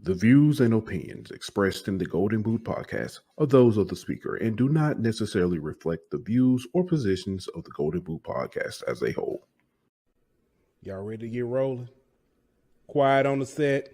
The views and opinions expressed in the Golden Boot podcast are those of the speaker and do not necessarily reflect the views or positions of the Golden Boot podcast as a whole. Y'all ready to get rolling? Quiet on the set.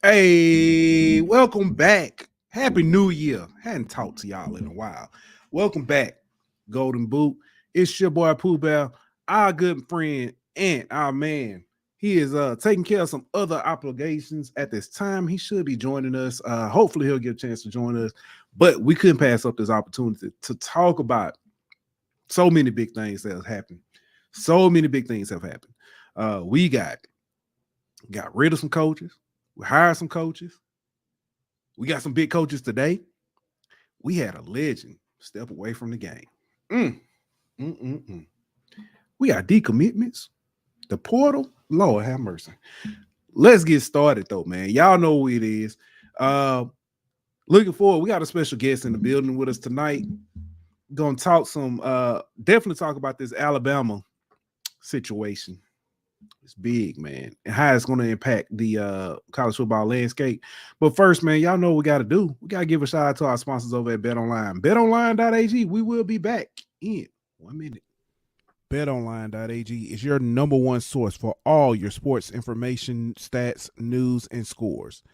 Hey, welcome back. Happy New Year. Hadn't talked to y'all in a while. Welcome back, Golden Boot. It's your boy Pooh Bear, our good friend Ant, our man. He is taking care of some other obligations at this time. He should be joining us. Hopefully he'll get a chance to join us. But we couldn't pass up this opportunity to talk about so many big things that have happened. So many big things have happened. We got rid of some coaches. We hired some coaches. We got some big coaches today. We had a legend step away from the game. We got decommitments. The portal. Lord have mercy. Let's get started though, man. Y'all know who it is. Looking forward. We got a special guest in the building with us tonight. Gonna talk definitely talk about this Alabama situation. It's big, man, and how it's going to impact the college football landscape. But first, man, y'all know what we got to do. We got to give a shout out to our sponsors over at BetOnline. BetOnline.ag. We will be back in 1 minute. BetOnline.ag is your number one source for all your sports information, stats, news, and scores.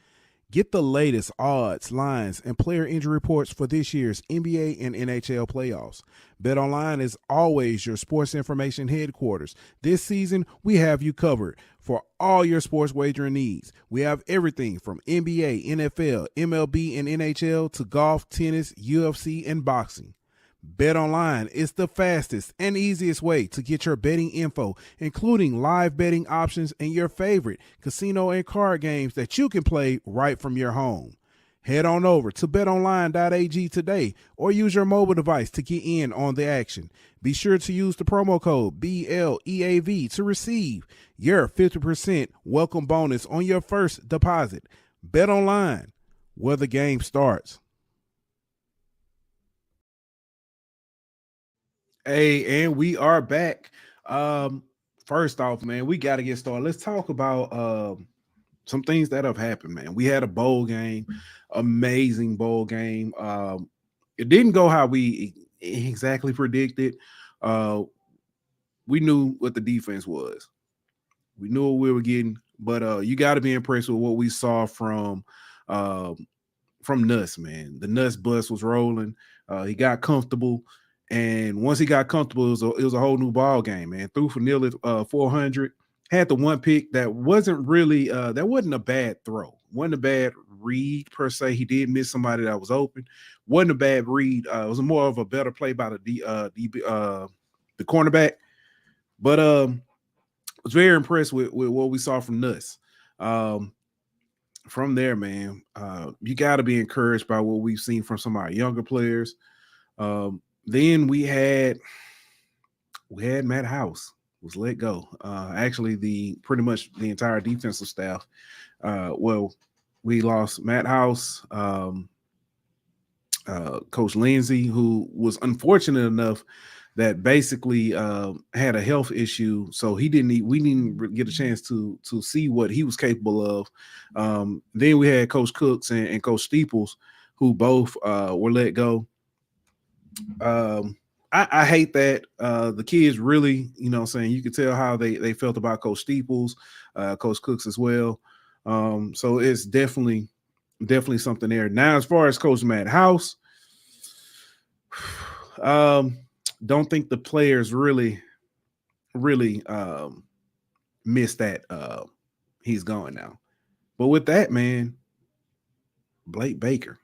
Get the latest odds, lines, and player injury reports for this year's NBA and NHL playoffs. BetOnline is always your sports information headquarters. This season, we have you covered for all your sports wagering needs. We have everything from NBA, NFL, MLB, and NHL to golf, tennis, UFC, and boxing. BetOnline is the fastest and easiest way to get your betting info, including live betting options and your favorite casino and card games that you can play right from your home. Head on over to betonline.ag today or use your mobile device to get in on the action. Be sure to use the promo code BLEAV to receive your 50% welcome bonus on your first deposit. BetOnline, where the game starts. Hey, and we are back. First off, man, we got to get started. Let's talk about some things that have happened, man. We had a bowl game, amazing bowl game. It didn't go how we exactly predicted. We knew what the defense was. We knew what we were getting, but you got to be impressed with what we saw from Nuss, man. The Nuss bus was rolling. He got comfortable. And once he got comfortable, it was a whole new ball game, man. Threw for nearly 400. Had the one pick that wasn't really that wasn't a bad throw. Wasn't a bad read per se. He did miss somebody that was open. Wasn't a bad read. It was more of a better play by the cornerback. But I was very impressed with what we saw from Nuss. From there, man, you got to be encouraged by what we've seen from some of our younger players. Then we had Matt House was let go. Actually, pretty much the entire defensive staff. We lost Matt House, Coach Lindsey, who was unfortunate enough that basically had a health issue, so we didn't get a chance to see what he was capable of. Then we had Coach Cooks and Coach Steeples, who both were let go. I hate that. The kids really, you know what I'm saying, you could tell how they felt about Coach Steeples, Coach Cooks as well. So it's definitely something there. Now, as far as Coach Matt House, don't think the players really miss that. He's gone now. But with that, man, Blake Baker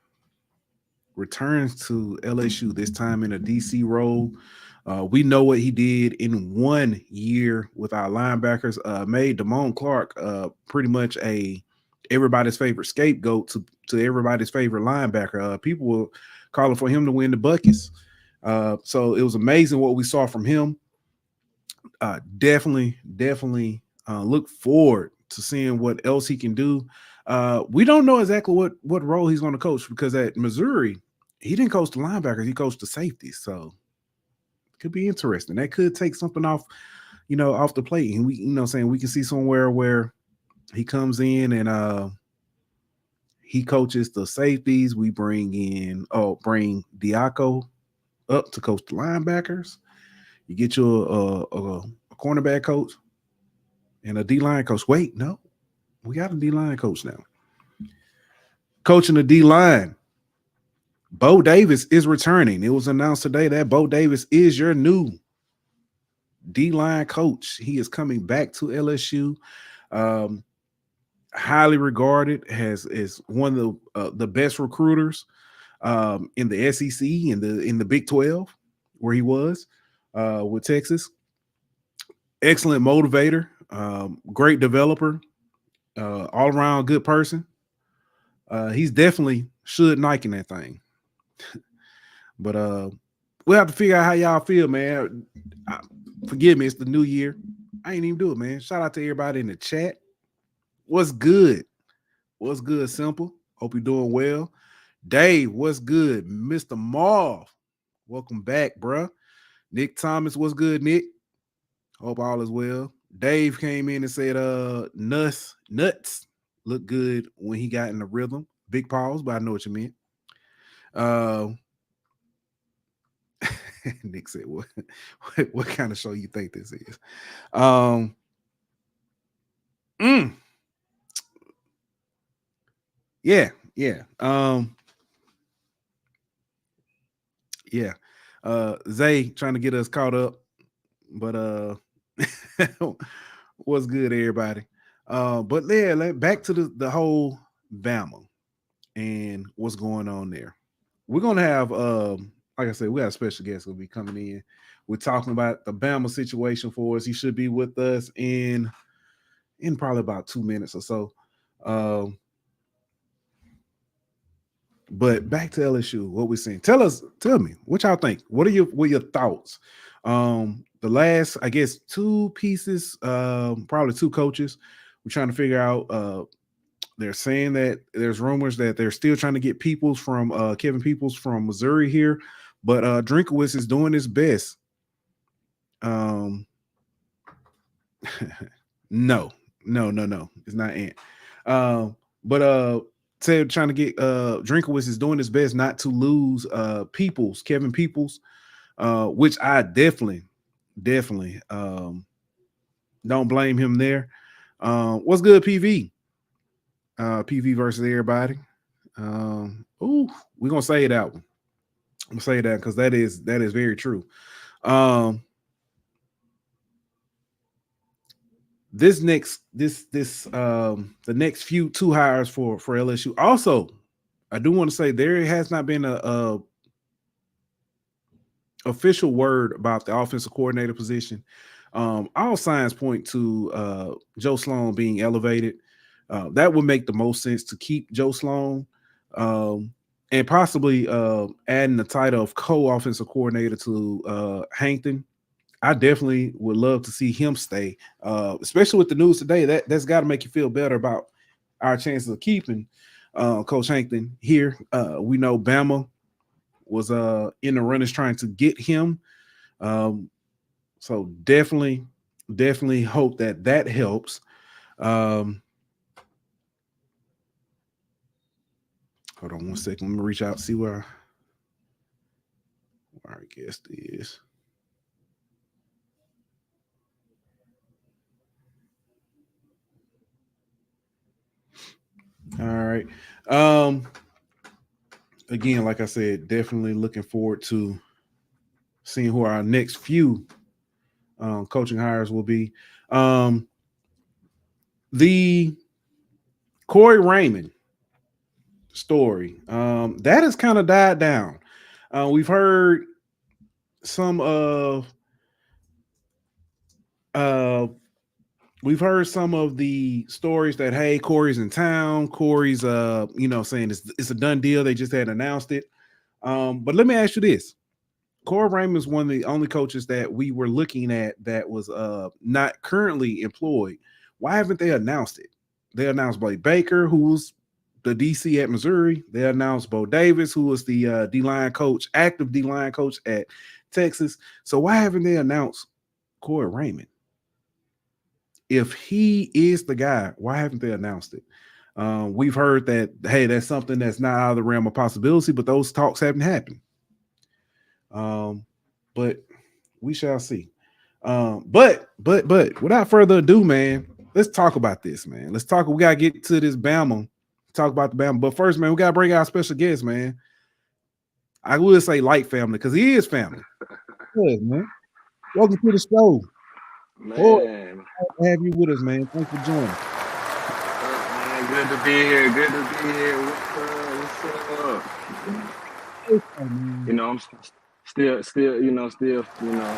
returns to LSU, this time in a DC role. We know what he did in 1 year with our linebackers. Made Damone Clark pretty much everybody's favorite scapegoat to everybody's favorite linebacker. People were calling for him to win the buckets. So it was amazing what we saw from him. Definitely look forward to seeing what else he can do. We don't know exactly what role he's going to coach, because at Missouri, he didn't coach the linebackers, he coached the safeties. So it could be interesting. That could take something off the plate. And we, we can see somewhere where he comes in and he coaches the safeties. We bring Diaco up to coach the linebackers. You get you a cornerback coach and a D-line coach. Wait, no, we got a D-line coach now. Coaching the D-line, Bo Davis is returning. It was announced today that Bo Davis is your new D-line coach. He is coming back to LSU. Highly regarded, is one of the best recruiters in the SEC, in the Big 12, where he was with Texas. Excellent motivator, great developer, all around good person. He's definitely should Nike in that thing. But we'll have to figure out how y'all feel, man. Forgive me, it's the new year. I ain't even do it, man. Shout out to everybody in the chat. What's good? What's good, Simple? Hope you're doing well. Dave, what's good? Mr. Marv, welcome back, bruh. Nick Thomas, what's good, Nick? Hope all is well. Dave came in and said nuts look good when he got in the rhythm. Big pause, but I know what you meant. Nick said, what kind of show you think this is? Yeah. Zay trying to get us caught up, but what's good, everybody? But yeah, back to the whole Bama and what's going on there. We're gonna have like I said, we got a special guest will be coming in. We're talking about the Bama situation for us. He should be with us in probably about 2 minutes or so. But back to LSU, what we're seeing. Tell me what y'all think. What are your thoughts? The last, I guess, 2 pieces, probably 2 coaches. We're trying to figure out. They're saying that there's rumors that they're still trying to get Kevin Peoples from Missouri here, but Drinkowitz is doing his best. No, it's not Ant. But said trying to get Drinkowitz is doing his best not to lose Kevin Peoples, which I definitely don't blame him there. What's good, PV? PV versus everybody. We're gonna say that one. I'm gonna say that because that is very true. The next few 2 hires for LSU. Also, I do want to say there has not been a official word about the offensive coordinator position. All signs point to Joe Sloan being elevated. That would make the most sense to keep Joe Sloan and possibly adding the title of co-offensive coordinator to Hankton. I definitely would love to see him stay, especially with the news today. That's got to make you feel better about our chances of keeping Coach Hankton here. We know Bama was in the runners trying to get him. So definitely hope that helps. Hold on one second. Let me reach out, see where our guest is. right. Again, like I said, definitely looking forward to seeing who our next few coaching hires will be. The Corey Raymond story that has kind of died down. We've heard some of the stories that, hey, Corey's in town. Corey's saying it's a done deal. They just hadn't announced it. But let me ask you this. Corey Raymond is one of the only coaches that we were looking at that was not currently employed. Why haven't they announced it? They announced Blake Baker, who's the DC at Missouri. They announced Bo Davis, who was the D-line coach, active D-line coach at Texas. So why haven't they announced Corey Raymond? If he is the guy, why haven't they announced it? We've heard that, hey, that's something that's not out of the realm of possibility, but those talks haven't happened. But we shall see. But without further ado, man, let's talk about this, man. We gotta get to this Bama, talk about the Bama. But first, man, we gotta bring our special guest, man. I will say light family, because he is family. Good, man. Welcome to the show. Man, Have you with us, man. Thanks for joining. Man, good to be here. What's up? You know, I'm still. I know.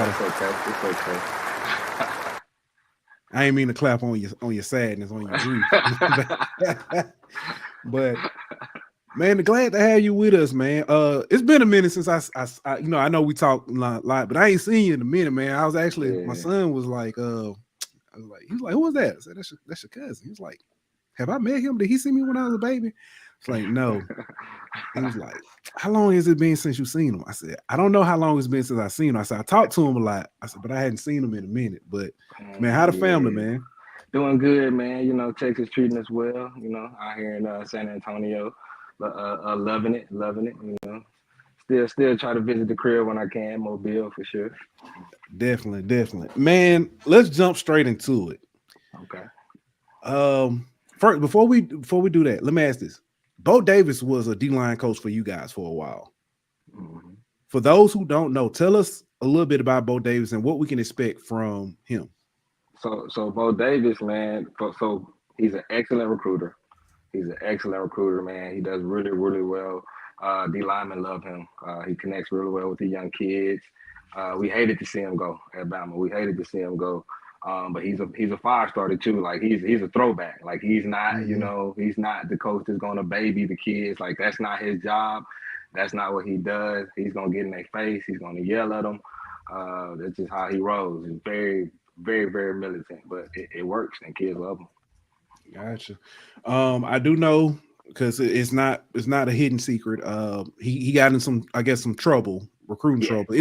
It's okay. I ain't mean to clap on your sadness, on your grief. But man, glad to have you with us, man. It's been a minute since I know we talk a lot, but I ain't seen you in a minute, man. I was actually, my son was like, he was like, who was that? I said, that's your cousin. He was like, have I met him? Did he see me when I was a baby? It's like, no. He was like, how long has it been since you've seen him? I said, I don't know how long it's been since I've seen him. I said, I talked to him a lot. I said, but I hadn't seen him in a minute. But man, how the family, man? Doing good, man. You know, Texas treating us well. You know, out here in San Antonio, loving it. You know, still try to visit the crib when I can. Mobile for sure. Definitely, man. Let's jump straight into it. Okay. First, before we do that, let me ask this. Bo Davis was a D-line coach for you guys for a while. Mm-hmm. For those who don't know, tell us a little bit about Bo Davis and what we can expect from him. So Bo Davis, man, so he's an excellent recruiter. Man. He does really, really well. D linemen love him. He connects really well with the young kids. We hated to see him go at Bama. But he's a fire starter too. Like he's a throwback. Like he's not, Mm-hmm. he's not the coach that's gonna baby the kids. Like that's not his job. That's not what he does. He's gonna get in their face. He's gonna yell at them. That's just how he rolls. He's very, very, very militant, but it works and kids love him. Gotcha. I do know, because it's not a hidden secret. He got in some trouble, recruiting trouble.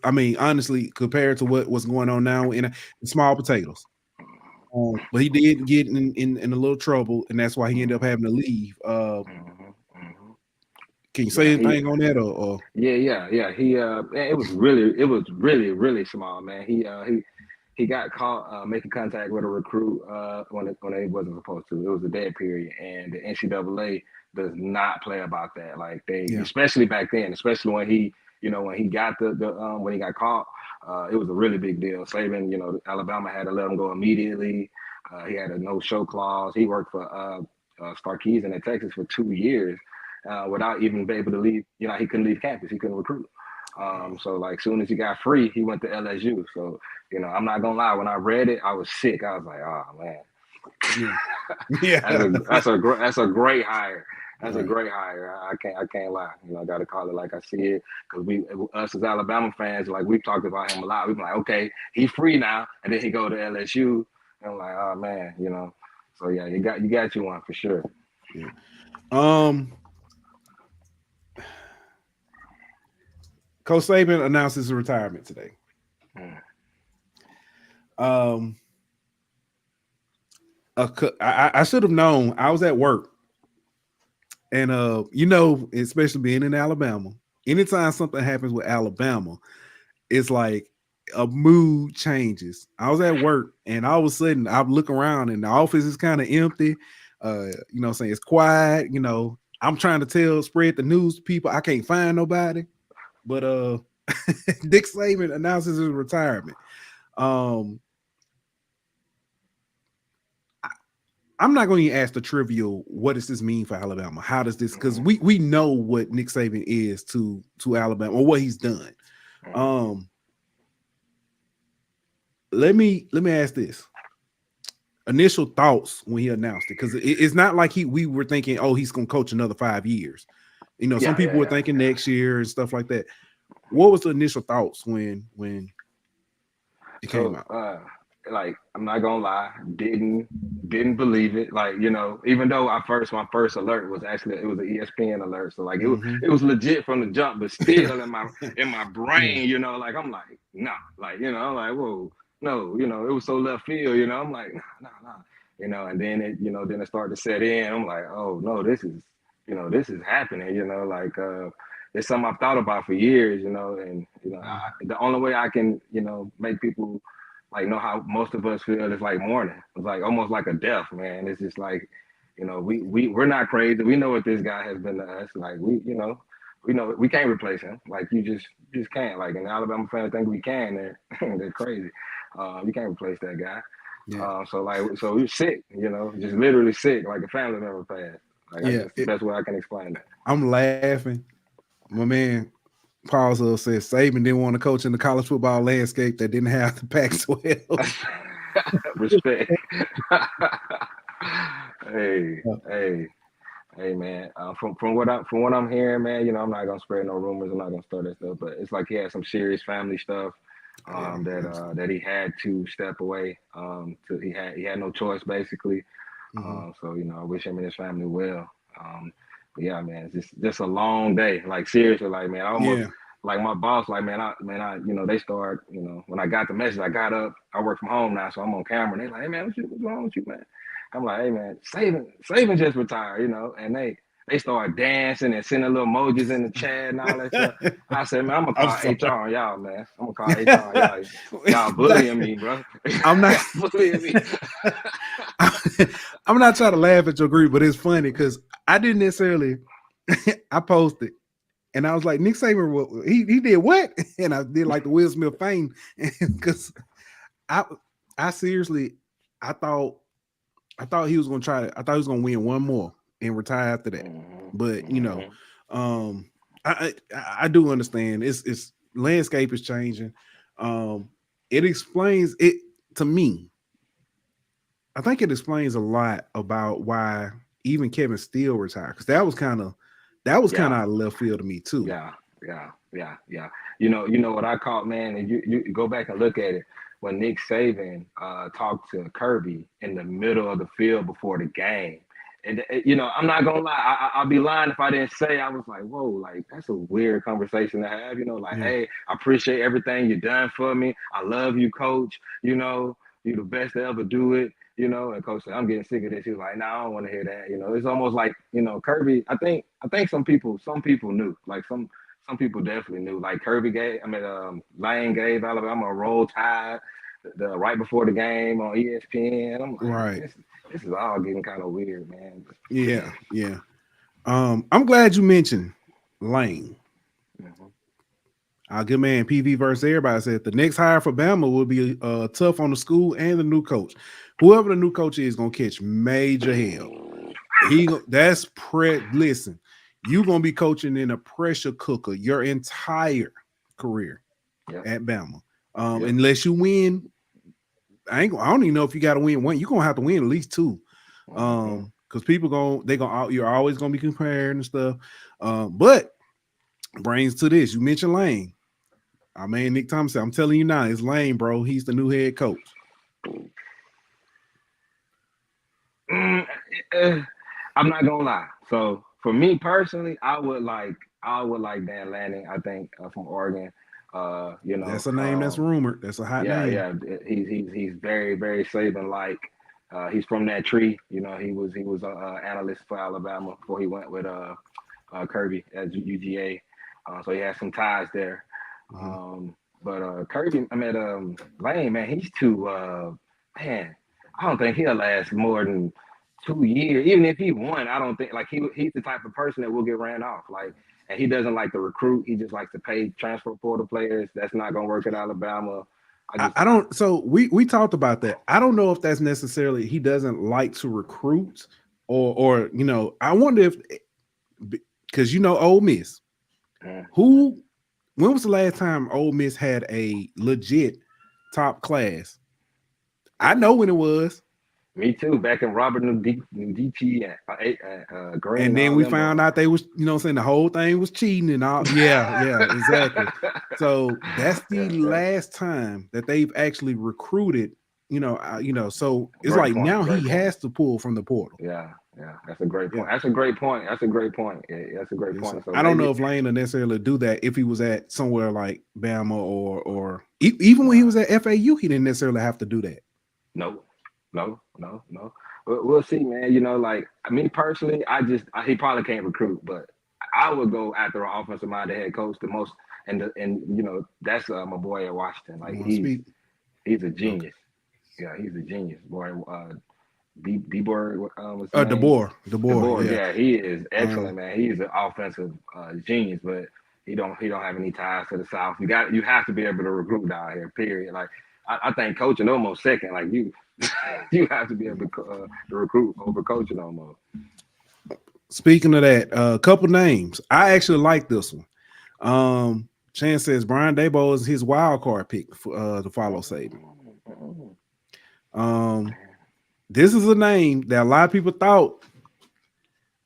I mean, honestly, compared to what's going on now in small potatoes. But he did get in a little trouble, and that's why he ended up having to leave. Can you say anything on that, or? Yeah. It was really, really small, man. He got caught making contact with a recruit when he wasn't supposed to. It was a dead period, and the NCAA does not play about that. Like especially back then, especially when he got when he got caught, it was a really big deal. Saban, Alabama had to let him go immediately. He had a no-show clause. He worked for Starkeys in Texas for 2 years without even being able to leave. He couldn't leave campus. He couldn't recruit. So like soon as he got free, he went to LSU. So I'm not gonna lie. When I read it, I was sick. I was like, oh man, that's a great hire. That's a great hire. I can't lie. I got to call it like I see it, because us as Alabama fans, like we've talked about him a lot. We've been like, okay, he's free now, and then he go to LSU, and I'm like, oh man, So yeah, you got you one for sure. Yeah. Coach Saban announced his retirement today. I should have known. I was at work, and especially being in Alabama, anytime something happens with Alabama, it's like a mood changes. I was at work and all of a sudden I look around and the office is kind of empty. You know what I'm saying? It's quiet. You know, I'm trying to spread the news to people. I can't find nobody. But Dick Saban announces his retirement. I'm not going to ask the trivial, what does this mean for Alabama? How does this, because we know what Nick Saban is to Alabama or what he's done. Let me ask this. Initial thoughts when he announced it, because it's not like we were thinking, oh, he's going to coach another 5 years. You know, some people were thinking next year and stuff like that. What was the initial thoughts when it came out? Like, I'm not gonna lie, didn't believe it. Like, you know, even though my first alert was actually, it was an ESPN alert, so like it was legit from the jump, but still in my brain, you know, like I'm like, nah, like, you know, I'm like, whoa, no, you know, it was so left field, you know, I'm like, nah, you know, and then it started to set in. I'm like, oh no, this is happening, you know, like it's something I've thought about for years, you know, and you know, the only way I can, you know, make people like know how most of us feel is like mourning. It's like almost like a death, man. It's just like, you know, we're not crazy. We know what this guy has been to us. Like we know we can't replace him. Like you just can't. Like, and Alabama fans think we can. They're crazy. You can't replace that guy. Yeah. So we're sick, you know, just literally sick, like a family member passed. Like that's the best way I can explain that. I'm laughing. My man Paul says Saban didn't want to coach in the college football landscape that didn't have the Pac-12. Respect. Hey, man. From what I'm hearing, man, you know, I'm not gonna spread no rumors. I'm not gonna start that stuff, but it's like he had some serious family stuff that he had to step away. He had no choice basically. So you know, I wish him and his family well. But yeah, man, it's just a long day. Like seriously, like man, I almost like my boss, like man, I you know, they start, you know, when I got the message, I got up, I work from home now, so I'm on camera, and they like, hey man, what's wrong with you, man? I'm like, hey man, Saban just retired, you know, and they start dancing and sending little emojis in the chat and all that stuff. I said, man, I'm gonna call HR on y'all, man. I'm gonna call HR on y'all bullying me, bro. I'm not bullying me. I'm not trying to laugh at your grief, but it's funny because I didn't necessarily. I posted, and I was like, Nick Saban, he did what? And I did like the Will Smith thing because I seriously, I thought he was gonna I thought he was gonna win one more and retire after that. But you know, I do understand it's landscape is changing. It explains it to me. I think it explains a lot about why even Kevin Steele retired, because that was kind of out of left field to me too. Yeah. You know what I caught, man, and you go back and look at it when Nick Saban talked to Kirby in the middle of the field before the game. And you know, I'm not gonna lie, I'll be lying if I didn't say I was like, whoa, like that's a weird conversation to have. You know, like, hey, I appreciate everything you've done for me. I love you, coach. You know, you're the best to ever do it. You know, and coach said, I'm getting sick of this. He was like, no, I don't want to hear that. You know, it's almost like, you know, Kirby, I think some people knew. Like some people definitely knew. Like Lane gave Alabama a roll tide right before the game on ESPN. I'm like, right. This is all getting kind of weird, man. Yeah. I'm glad you mentioned Lane. Our good man PV versus everybody said the next hire for Bama will be tough on the school and the new coach. Whoever the new coach is gonna catch major hell. Listen, you're gonna be coaching in a pressure cooker your entire career at Bama. Unless you win, I don't even know if you got to win one. You're gonna have to win at least two. Because people you're always gonna be comparing and stuff. But brings to this. You mentioned Lane. I mean, Nick Thompson, I'm telling you now, it's Lane, bro. He's the new head coach. I'm not gonna lie. So for me personally, I would like Dan Lanning. I think from Oregon. You know, that's a name that's rumored. That's a hot name. Yeah. He's very, very Saban like. He's from that tree. You know, he was an analyst for Alabama before he went with Kirby at UGA. So he has some ties there. But Kirby, Lane, man, he's too man. I don't think he'll last more than 2 years. Even if he won, I don't think like he's the type of person that will get ran off. Like, and he doesn't like to recruit. He just likes to pay transfer portal players. That's not gonna work at Alabama. I don't. So we talked about that. I don't know if that's necessarily he doesn't like to recruit, or I wonder if because Ole Miss, who when was the last time Ole Miss had a legit top class? I know when it was. Me too. Back in Robert Nudici Green, and then we found out they was, saying the whole thing was cheating and all. Yeah, exactly. So that's the last time that they've actually recruited. So it's great like point, now he point. has to pull from the portal. Yeah, that's a great point. Yeah. That's a great point. That's a great point. Yeah, that's a great point. So I don't know if Lane would necessarily do that if he was at somewhere like Bama or even when he was at FAU, he didn't necessarily have to do that. No. We'll see, man. Like me personally, he probably can't recruit, but I would go after an offensive minded head coach the most, and that's my boy at Washington. Like he's a genius. Okay. Yeah, he's a genius, boy. DeBoer, DeBoer. Yeah, he is excellent, man. He's an offensive genius, but he don't have any ties to the South. You have to be able to recruit down here. Period. Like I think coaching almost second. Like you have to be able to recruit over coaching almost. Speaking of that, a couple names. I actually like this one. Chan says Brian Daboll is his wild card pick to follow Saban. This is a name that a lot of people thought.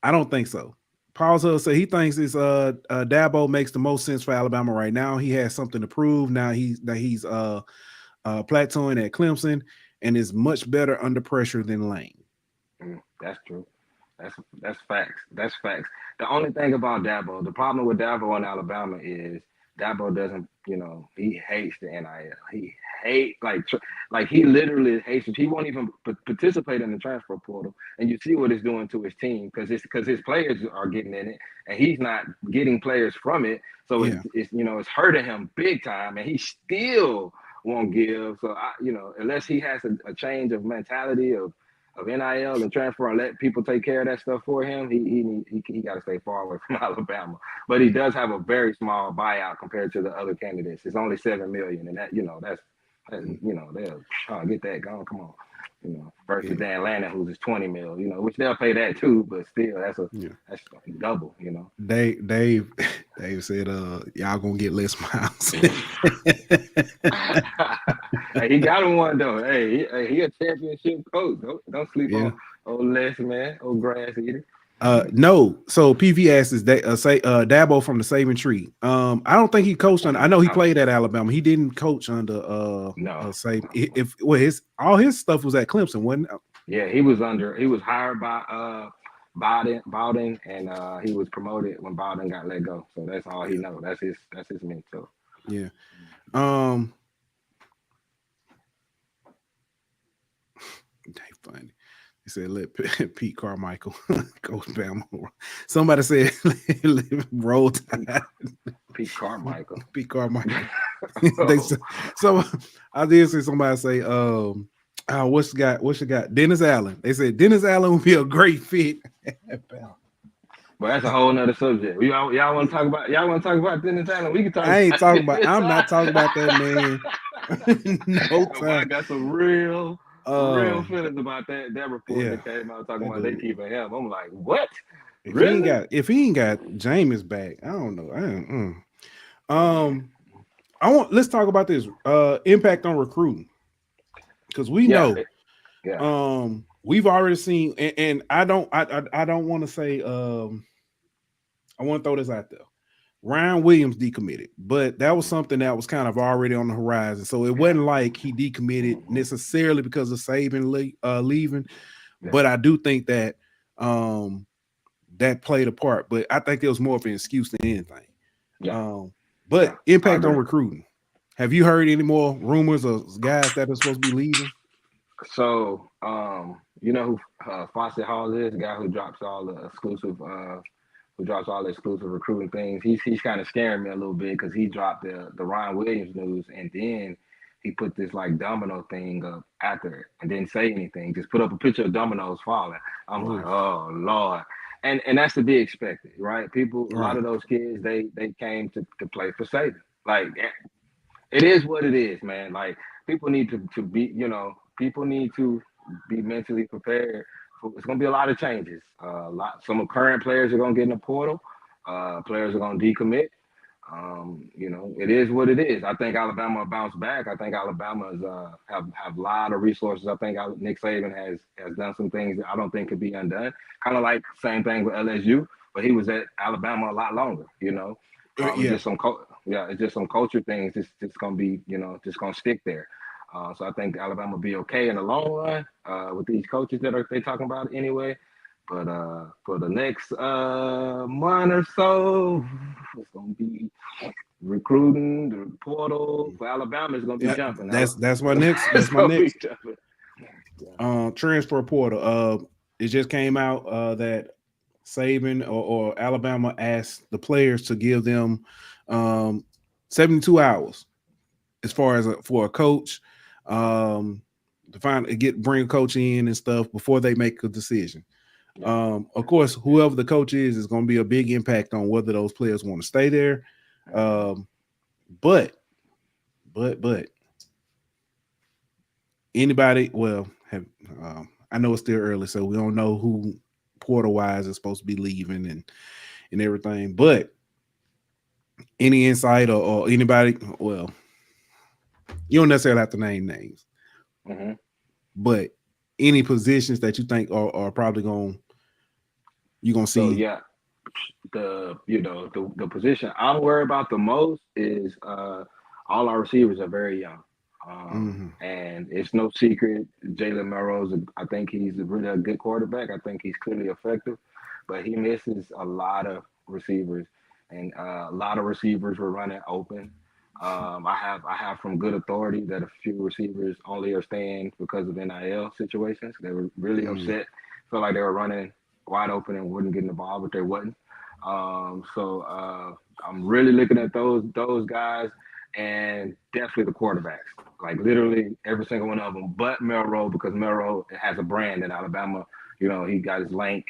I don't think so. Paul said he thinks it's Dabo makes the most sense for Alabama right now. He has something to prove now. He's plateauing at Clemson and is much better under pressure than Lane. That's true. That's facts. That's facts. The only thing about Dabo, the problem with Dabo in Alabama is Dabo doesn't, he hates the NIL. He hates like he literally hates it. He won't even participate in the transfer portal, and you see what it's doing to his team because his players are getting in it, and he's not getting players from it. So it's hurting him big time, and he still won't give. So unless he has a change of mentality of NIL and transfer and let people take care of that stuff for him, he got to stay far away from Alabama. But he does have a very small buyout compared to the other candidates. It's only $7 million, and they'll get that going. Come on, versus Dan Atlanta, who's is $20 million, which they'll pay that too, but still, that's double. Dave said, y'all gonna get Les Miles. Hey, he got him one though. Hey, he a championship coach. Don't sleep on old Les, man, old grass eater. No. So PV asks is Dabo from the Saban tree. I don't think he coached under. I know he played at Alabama. He didn't coach under Saban. All his stuff was at Clemson, wasn't it? Yeah, he was hired by Bowden, and he was promoted when Bowden got let go. So that's all he knows. That's his mentor. Yeah. They funny. He said, "Let Pete Carmichael coach Bama." Somebody said, "Roll Tide." Pete Carmichael. Pete Carmichael. So I did see somebody say, what's your guy? Dennis Allen. They said Dennis Allen would be a great fit. But that's a whole nother subject. Y'all want to talk about Dennis Allen? We can talk. I ain't talking about. I'm not talking about that man. No time. I got some real feelings about that report that came out talking about they keeping him. I'm like, what? If he ain't got Jameis back, I don't know. Let's talk about this impact on recruiting because we know. Yeah. We've already seen, and I don't want to say. I want to throw this out there. Ryan Williams decommitted, but that was something that was kind of already on the horizon. So it wasn't like he decommitted necessarily because of Saban leaving. Yeah. But I do think that that played a part. But I think it was more of an excuse than anything. Yeah. But impact on recruiting. Have you heard any more rumors of guys that are supposed to be leaving? So, you know who Fawcett Hall is? The guy who drops all the exclusive who drops all the exclusive recruiting things. He's kind of scaring me a little bit because he dropped the Ryan Williams news, and then he put this like domino thing up after it and didn't say anything. Just put up a picture of dominoes falling. I'm like, oh Lord. And that's to be expected, right? People, a lot of those kids, they came to play for Saban. Like, it is what it is, man. Like, people need to be, people need to be mentally prepared. It's going to be a lot of changes. Some current players are going to get in the portal. Players are going to decommit. It is what it is. I think Alabama will bounce back. I think Alabama's have a lot of resources. I think Nick Saban has done some things that I don't think could be undone. Kind of like same thing with LSU, but he was at Alabama a lot longer. It's just it's just some culture things. It's gonna be just gonna stick there. So I think Alabama will be okay in the long run with these coaches that they talking about anyway. But for the next month or so, it's gonna be recruiting, the portal for Alabama is gonna be jumping. That's my next. That's my next. Transfer portal. It just came out that Saban or Alabama asked the players to give them 72 hours as far as for a coach to bring a coach in and stuff before they make a decision. Of course, whoever the coach is going to be a big impact on whether those players want to stay there. But anybody, I know it's still early, so we don't know who portal wise is supposed to be leaving and everything. But any insight or anybody, well, you don't necessarily have to name names, but any positions that you think are probably you're gonna see. So the position I'm worried about the most is all our receivers are very young. And it's no secret Jalen Milroe's I think he's really a good quarterback. I think he's clearly effective, but he misses a lot of receivers, and a lot of receivers were running open. I have from good authority that a few receivers only are staying because of NIL situations. They were really upset, felt like they were running wide open and wouldn't get the ball, but they wasn't. So I'm really looking at those guys, and definitely the quarterbacks. Like literally every single one of them, but Milroe, because Milroe has a brand in Alabama. He got his link.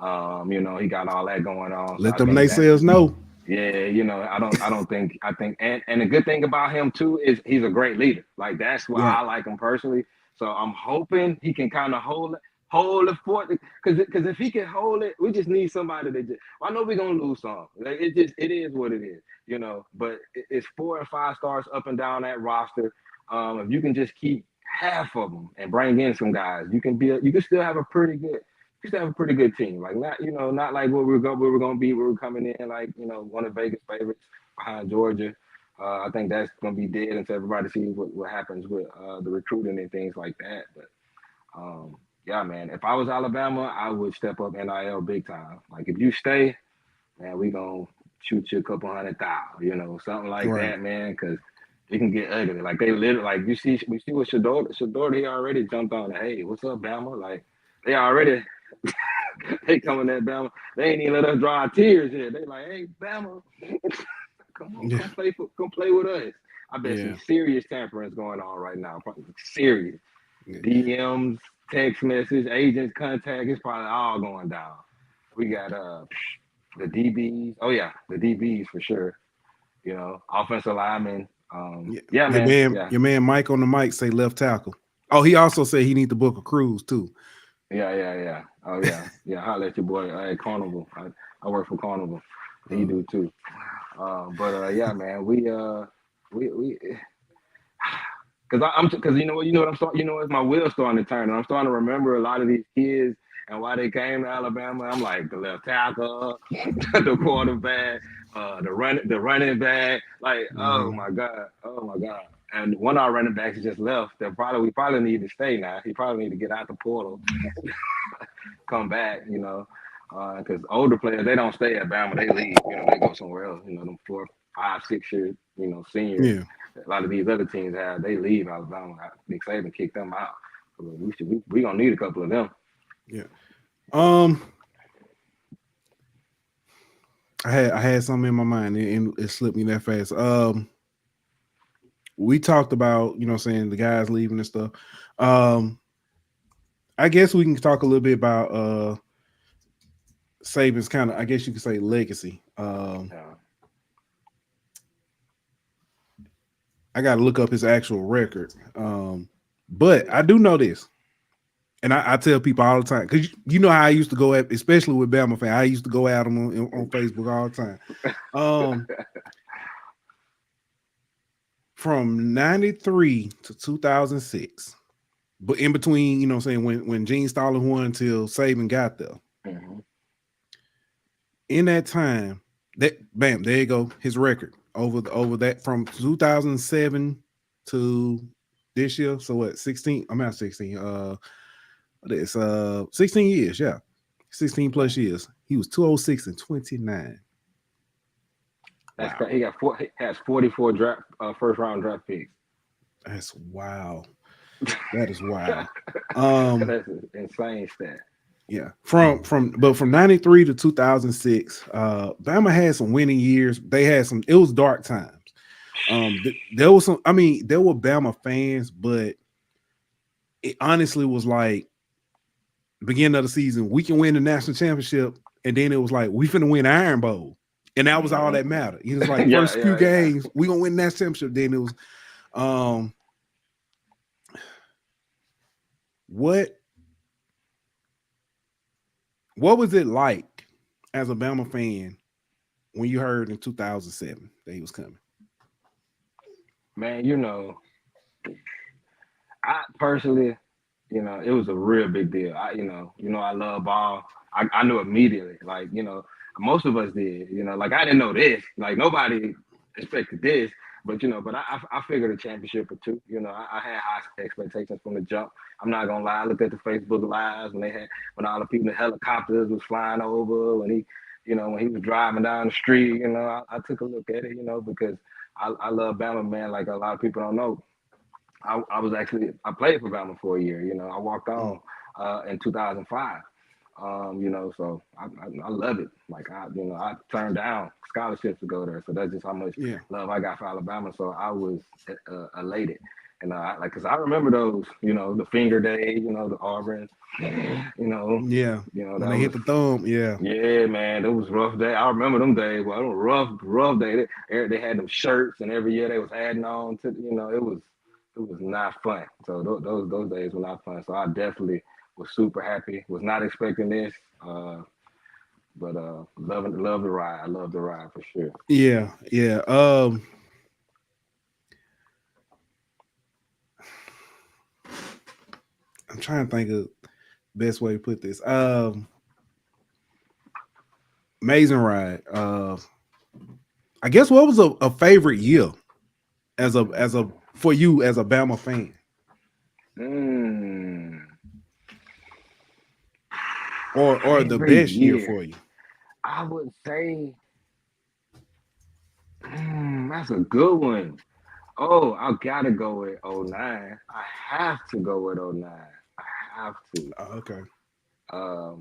He got all that going on. Let them naysayers know. Yeah, I think, and the good thing about him too is he's a great leader. Like that's why I like him personally. So I'm hoping he can kind of hold the fort, because if he can hold it, we just need somebody that just. I know we're gonna lose some. Like it is what it is, But it's 4 and 5 stars up and down that roster. If you can just keep half of them and bring in some guys, you can still have a pretty good. You still have a pretty good team. Like not like where we're gonna be. Where we're coming in like one of Vegas favorites behind Georgia. I think that's gonna be dead until everybody sees what happens with the recruiting and things like that. But yeah, man, if I was Alabama, I would step up NIL big time. Like if you stay, man, we gonna shoot you a couple $100,000, something like that, man, because it can get ugly. Like they literally, like we see what Shador, he already jumped on. Hey, what's up, Bama? Like they already. They coming at Bama. They ain't even let us dry our tears here. They like, hey, Bama, come on, come play with us. I bet some serious tampering is going on right now. Probably serious. DMs, text message, agents, contact. It's probably all going down. We got the DBs. Oh yeah, the DBs for sure. Offensive linemen. Man. Your man Mike on the mic say left tackle. Oh, he also said he need to book a cruise too. Yeah. Oh yeah. Holla at your boy. Hey, Carnival. I work for Carnival. He do too. Yeah, man. We because it's my wheels starting to turn, and I'm starting to remember a lot of these kids and why they came to Alabama. I'm like the left tackle, the quarterback, the running back. Like, oh my god. And one of our running backs just left. We probably need to stay now. He probably need to get out the portal, come back. Because older players, they don't stay at Bama. They leave. They go somewhere else. Them 4, 5, 6 year, seniors. Yeah. A lot of these other teams they leave Alabama. Nick Saban kicked them out. We gonna need a couple of them. Yeah. I had something in my mind and it slipped me that fast. We talked about, the guys leaving and stuff. I guess we can talk a little bit about Saban's kind of, I guess you could say, legacy. I got to look up his actual record. But I do know this. And I tell people all the time, because you know how I used to go at, especially with Bama fan, I used to go at them on Facebook all the time. From 93 to 2006, but in between, when Gene Stallings won until Saban got there. Mm-hmm. In that time, there you go, his record over that from 2007 to this year. So what, 16? I'm not 16. It's 16 years, yeah. 16 plus years. He was 206 and 29. That's wow. He has 44 first round draft picks. That's wow. That is wild. That's an insane stat. Yeah. From 93 to 2006, Bama had some winning years. They had it was dark times. There was some, there were Bama fans, but it honestly was like beginning of the season, we can win the national championship, and then it was like we finna win Iron Bowl, and that was all that mattered. It was like first few games, we gonna win the national championship. Then it was what was it like as a Bama fan when you heard in 2007 that he was coming? Man, I personally, it was a real big deal. I love ball. I knew immediately, like, most of us did, like I didn't know this, like nobody expected this, but I figured a championship or two. I had high expectations from the jump. I'm not gonna lie. I looked at the Facebook lives when all the people in the helicopters was flying over, when he was driving down the street. I took a look at it, because I love Bama, man. Like a lot of people don't know. I played for Bama for a year. I walked on in 2005. So I love it. Like I turned down scholarships to go there. So that's just how much love I got for Alabama. So I was elated. And cause I remember those, the finger day, the Auburn, when they hit the thumb, yeah, man, it was rough day. I remember them days. Well, it was rough day. They had them shirts, and every year they was adding on to, it was not fun. So those days were not fun. So I definitely was super happy. Was not expecting this, but love the ride. I love the ride for sure. Yeah. I'm trying to think of best way to put this. Amazing ride. I guess what was a favorite year for you as a Bama fan? Or the best year for you? I would say that's a good one. Oh, I gotta go with 09. I have to go with 09. I have to. Okay. I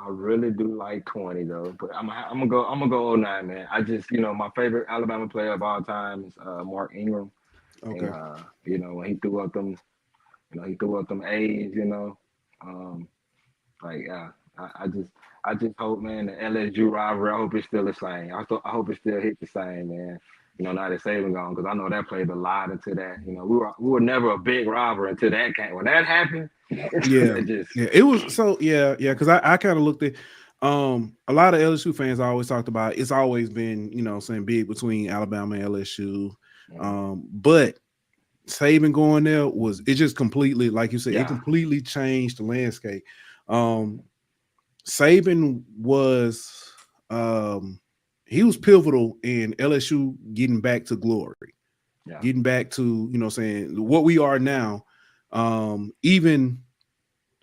really do like 20 though, but I'm gonna go 09, man. I just, my favorite Alabama player of all time is Mark Ingram. Okay. And, when he threw up them, A's, I just hope, man, the LSU rivalry, I hope it's still the same. I hope it still hit the same, man. Now that Saban gone, because I know that played a lot into that. We were never a big rival until that came. When that happened, it was so because I kind of looked at a lot of LSU fans always talked about it's always been saying big between Alabama and LSU, but Saban going there it just completely, like you said, it completely changed the landscape. Saban was he was pivotal in LSU getting back to glory, getting back to what we are now. Even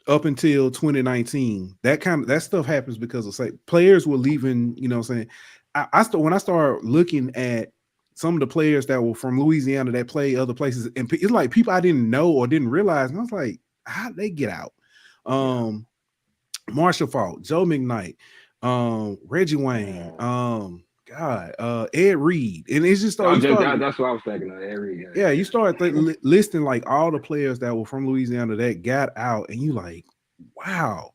up until 2019, that stuff happens because of players were leaving. When I started looking at some of the players that were from Louisiana that play other places, and it's like people I didn't know or didn't realize, and I was like, how did they get out? Marshall Faulk, Joe McKnight, Reggie Wayne, Ed Reed, and it's just that's what I was thinking of. Ed Reed. Yeah, you start listing like all the players that were from Louisiana that got out, and you like, wow.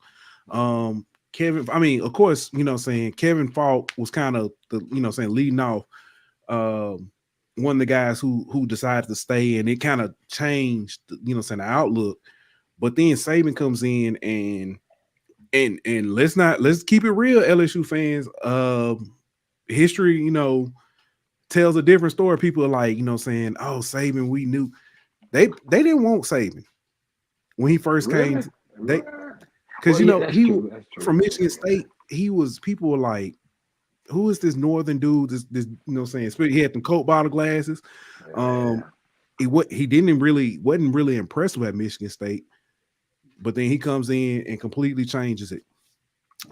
Kevin, I mean, of course, Kevin Falk was kind of the, leading off. One of the guys who decided to stay, and it kind of changed, the outlook. But then Saban comes in, and let's keep it real, LSU fans. History, tells a different story. People are like, saying, "Oh, Saban, we knew." They didn't want Saban when he first came. They because he from Michigan State. People were like, "Who is this northern dude?" This he had them Coke bottle glasses. He wasn't really impressed with Michigan State, but then he comes in and completely changes it.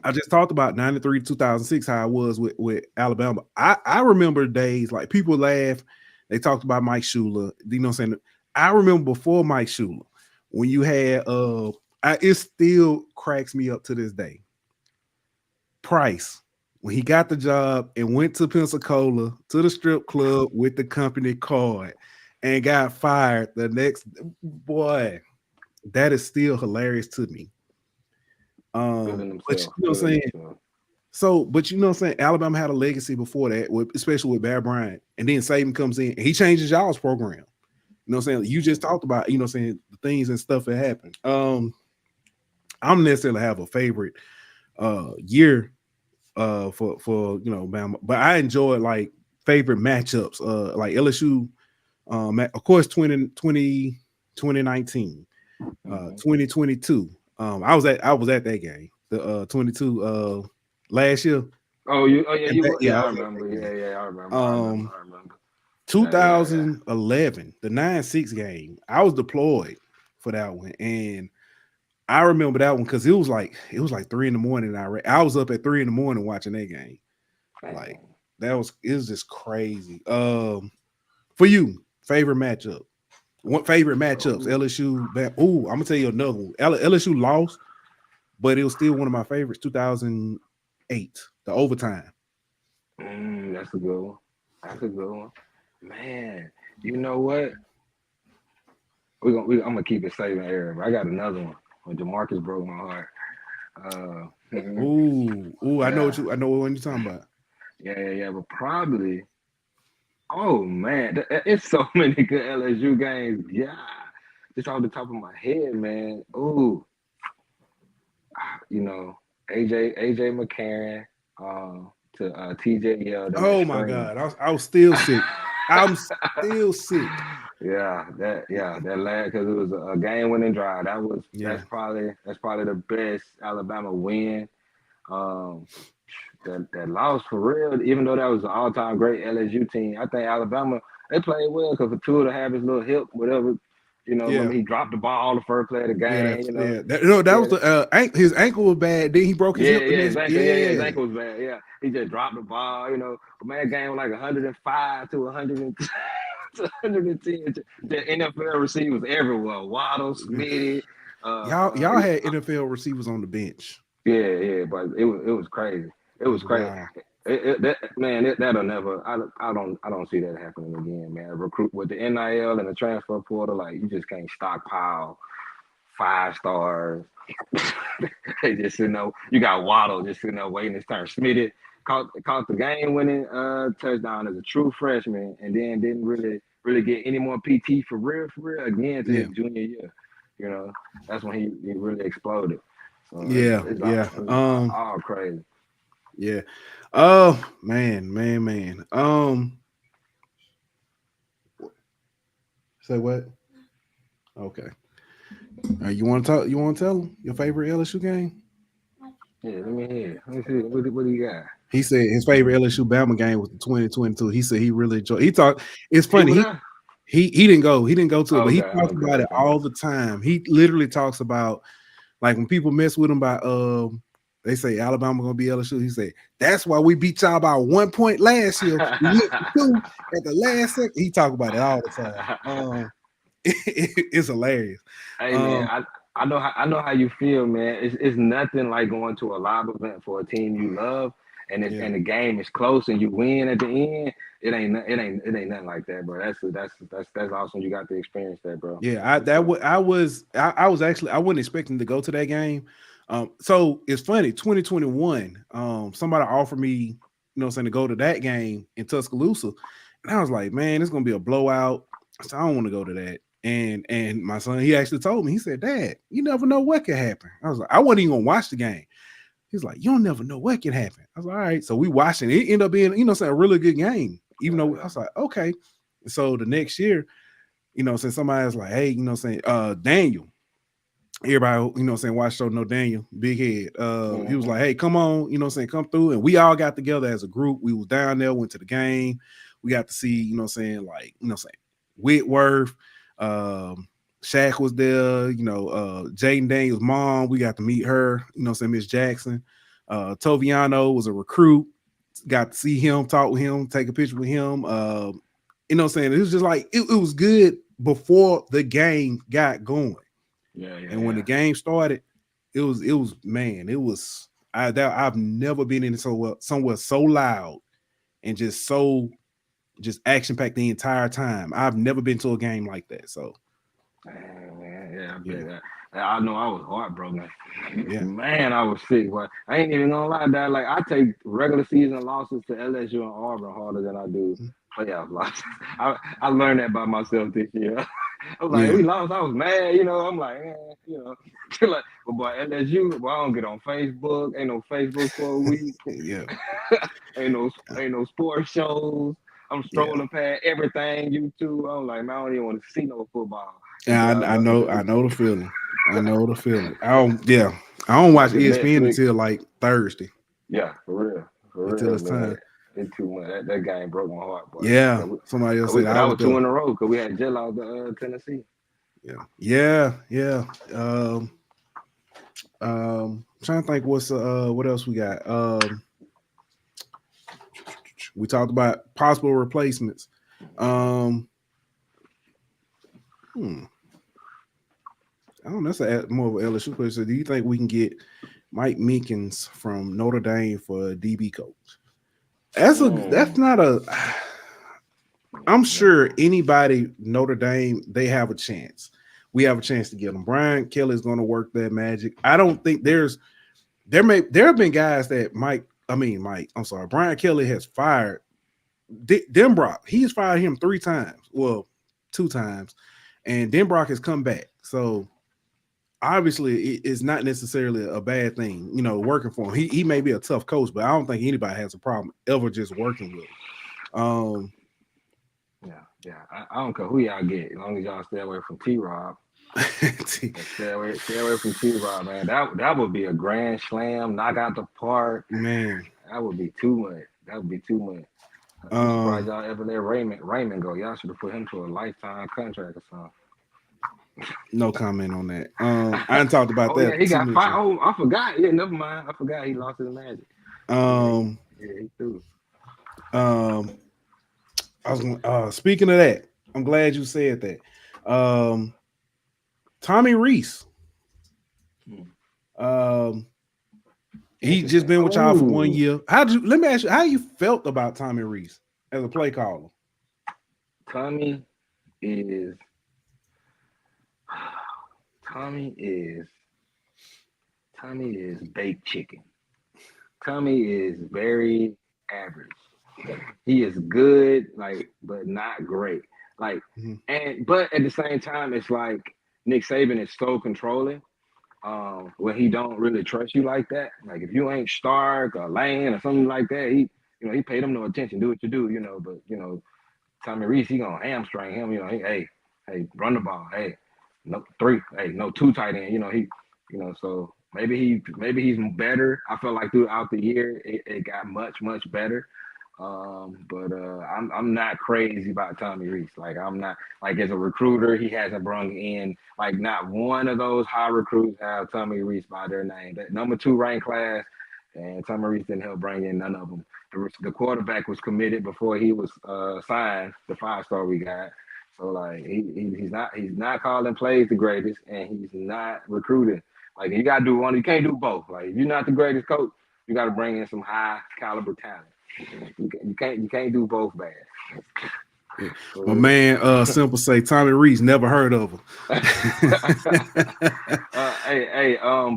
I just talked about 93 to 2006, how I was with Alabama. I remember days like people laugh. They talked about Mike Shula. I remember before Mike Shula when you had it still cracks me up to this day. Price, when he got the job and went to Pensacola to the strip club with the company card and got fired the next boy, that is still hilarious to me. But Alabama had a legacy before that, especially with Bear Bryant, and then Saban comes in and he changes y'all's program. You just talked about, the things and stuff that happened. I don't necessarily have a favorite year for Bama, but I enjoy like favorite matchups, like LSU, of course, 2019, 2022. I was at that game, the 22 last year. I remember. I remember. 2011, the 9-6 game. I was deployed for that one, and I remember that one because it was like 3 a.m. I was up at 3 a.m. watching that game. Like it was just crazy. For you, favorite matchup? What favorite matchups? LSU. I'm gonna tell you another one. LSU lost, but it was still one of my favorites. 2008, the overtime. That's a good one. Man, you know what? I'm gonna keep it safe in area. I got another one when DeMarcus broke my heart. I know what you're talking about. Yeah, but probably. Oh man, it's so many good LSU games. Yeah, just off the top of my head, man. Ooh, AJ McCarron to TJ Yeldon. Oh my God, I was still sick. I'm still sick. Yeah, that last, because it was a game-winning drive. That's probably the best Alabama win. That loss for real, even though that was an all-time great LSU team, I think Alabama, they played well because for Tua to have his little hip, whatever, when he dropped the ball the first play of the game. That was the his ankle was bad. Then he broke his hip. Exactly. His ankle was bad. Yeah, he just dropped the ball. But man, game was like 105 to 110. To 110. The NFL receivers everywhere. Waddle, Smitty. Y'all had NFL receivers on the bench. Yeah, but it was crazy. It was crazy. Wow. That'll never. I don't see that happening again, man. Recruit with the NIL and the transfer portal, like you just can't stockpile 5 stars. They just you got Waddle just sitting there waiting his turn. Smitty caught the game-winning touchdown as a true freshman, and then didn't really get any more PT for real again to his junior year. That's when he really exploded. So it's all crazy. Yeah. Oh man. Say what? Okay. You want to talk? You want to tell them your favorite LSU game? Yeah, let me hear. Let me see. What do you got? He said his favorite LSU Bama game was the 2022. He said he really enjoyed. He talked. It's funny. He didn't go. He didn't go to it, but he talks about it all the time. He literally talks about like when people mess with him about they say Alabama gonna be LSU. He said that's why we beat y'all by 1 point last year. We went for 2 at the last second. He talk about it all the time. It's hilarious. Hey man, I know how you feel, man. It's nothing like going to a live event for a team you love, and Yeah. and the game is close and you win at the end. It ain't nothing like that, bro. That's awesome. You got to experience that, bro. Yeah, I was actually, I wasn't expecting to go to that game. So it's funny, 2021, somebody offered me, you know what I'm saying, to go to that game in Tuscaloosa. And I was like, man, it's gonna be a blowout. So I don't want to go to that. And my son, he actually told me, he said, Dad, you never know what could happen. I was like, I wasn't even gonna watch the game. He's like, you'll never know what can happen. I was like, all right. So we watched it. It ended up being, you know, a really good game. Even though I was like, okay. So the next year, you know, since somebody's like, hey, you know, Daniel, everybody, you know, watch show no Daniel, big head. He was like, hey, come on, you know, come through, and we all got together as a group. We was down there, went to the game. We got to see, you know, Whitworth, Shaq was there, you know, Jaden Daniels' mom. We got to meet her, you know, Miss Jackson. Toviano was a recruit. Got to see him, talk with him, take a picture with him. You know, it was just like it was good before the game got going. And when the game started, it was man, it was I've never been in somewhere so loud and just action packed the entire time. I've never been to a game like that. So, man, I know I was heartbroken. Yeah, Man, I was sick. But I ain't even gonna lie, Dad. Like I take regular season losses to LSU and Auburn harder than I do playoff losses. I learned that by myself this year. I was like, we lost. I was mad, you know. I'm like, you know, like, but boy, LSU, boy, I don't get on Facebook. Ain't no Facebook for a week. yeah, ain't no sports shows. I'm strolling past everything, YouTube. I'm like, man, I don't even want to see no football. Yeah, I know the feeling. I know the feeling. I don't watch ESPN until like Thursday. Yeah, for real. Until it's man. time. It's too much. That game broke my heart, boy. Yeah, somebody else said that was 2 in a row because we had Jill out the Tennessee. Yeah. Trying to think what else we got. We talked about possible replacements. I don't know. That's more of an LSU question. Do you think we can get Mike Meekins from Notre Dame for a DB coach? That's not a. I'm sure anybody Notre Dame, they have a chance. We have a chance to get them. Brian Kelly's going to work that magic. I don't think there have been guys that Brian Kelly has fired Denbrock. He's fired him 3 times. Well, 2 times. And Denbrock has come back. So obviously it's not necessarily a bad thing, you know, working for him. He may be a tough coach, but I don't think anybody has a problem ever just working with him. I don't care who y'all get, as long as y'all stay away from T-Rob. stay away from T-Rob, man. That would be a grand slam, knock out the park. Man, that would be too much. I'm surprised y'all ever let Raymond go. Y'all should have put him to a lifetime contract or something. No comment on that. I didn't talked about that. Yeah, he got fired. Oh, I forgot. Yeah, never mind. I forgot he lost his magic. He threw. I was going speaking of that, I'm glad you said that. Tommy Rees. He just been with y'all for 1 year. Let me ask you, how you felt about Tommy Rees as a play caller? Tommy is baked chicken. Tommy is very average. He is good, but not great. But at the same time, it's like Nick Saban is so controlling. When he don't really trust you like that. Like if you ain't Stark or Lane or something like that, he paid him no attention. Do what you do, But Tommy Rees, he gonna hamstring him. Hey, run the ball. Hey, no 3. Hey, no 2 tight end. So maybe he's better. I felt like throughout the year it got much better. I'm not crazy about Tommy Rees. I'm not as a recruiter, he hasn't brung in not one of those high recruits have Tommy Rees by their name. That number 2 ranked class, and Tommy Rees didn't help bring in none of them. The quarterback was committed before he was signed, the 5-star we got. So like he's not calling plays the greatest, and he's not recruiting. Like you gotta do one. You can't do both. Like if you're not the greatest coach, you gotta bring in some high caliber talent. You can't do both bad. Yeah. My man, Simple say Tommy Rees, never heard of him.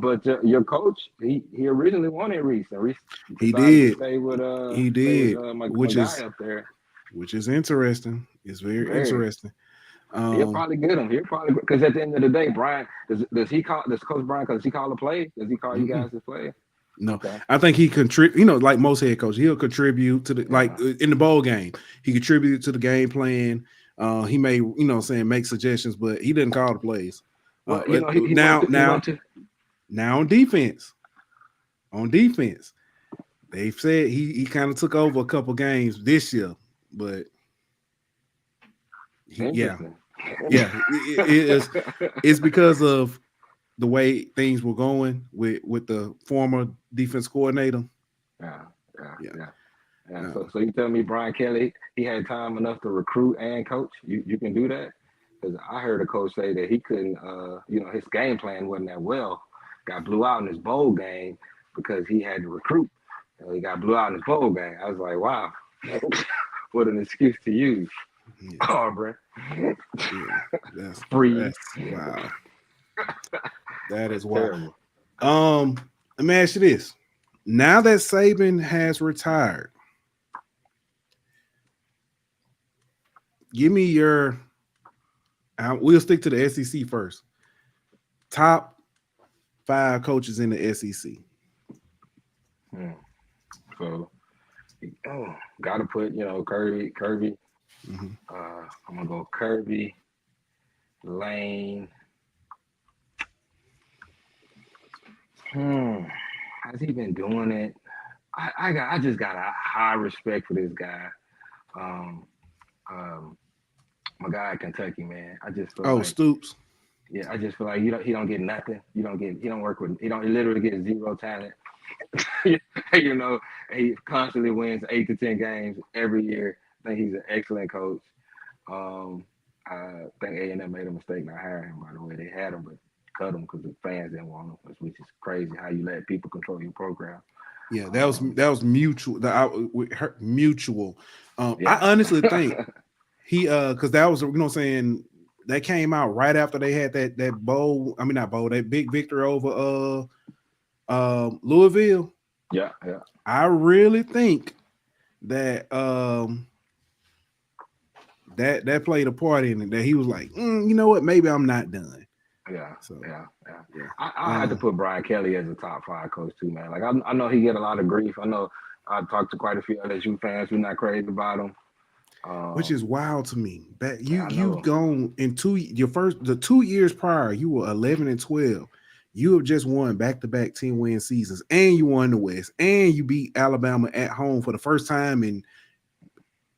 But your coach, he originally wanted Rees, and Rees He decided did. to stay with He did, my which guy is up there. which is interesting. It's very interesting. He'll probably get him. He'll probably because at the end of the day, Brian does Coach Brian does he call a play? Does he call you guys to play? No, Okay. I think he contribute. You know, like most head coaches, he'll contribute to the like in the bowl game. He contributed to the game plan. He may, make suggestions, but he didn't call the plays. Well, now on defense, they've said he kind of took over a couple games this year, but it's because of the way things were going with the former defense coordinator. Yeah. So you tell me Brian Kelly, he had time enough to recruit and coach? You can do that? Because I heard a coach say that he couldn't, his game plan wasn't that well. Got blew out in his bowl game because he had to recruit. He got blew out in his bowl game. I was like, wow, what an excuse to use. Yeah. Auburn. That's free. Wow. That is wild. Terrible. Let me ask you this. Now that Saban has retired, give me your we'll stick to the SEC first. Top 5 coaches in the SEC. So, gotta put, Kirby. Mm-hmm. I'm gonna go Kirby, Lane. Has he been doing it? I just got a high respect for this guy. My guy at Kentucky, man. I just feel like Stoops. Yeah, I just feel like he don't get nothing. He literally get zero talent. He constantly wins 8 to 10 games every year. I think he's an excellent coach. I think A&M made a mistake not hiring him, by the way. They had him, but cut him because the fans didn't want him, which is crazy how you let people control your program. Yeah, that was mutual. Mutual. I honestly think he because that was saying that came out right after they had that bowl. I mean not bowl, that big victory over Louisville. Yeah. I really think that that played a part in it. That he was like, you know what? Maybe I'm not done. Yeah. So yeah. I had to put Brian Kelly as a top 5 coach too, man. Like I know he get a lot of grief. I know I've talked to quite a few LSU fans who are not crazy about him. Which is wild to me. That you've gone in the 2 years prior, you were 11-12. You have just won back-to-back 10-win seasons, and you won the West, and you beat Alabama at home for the first time in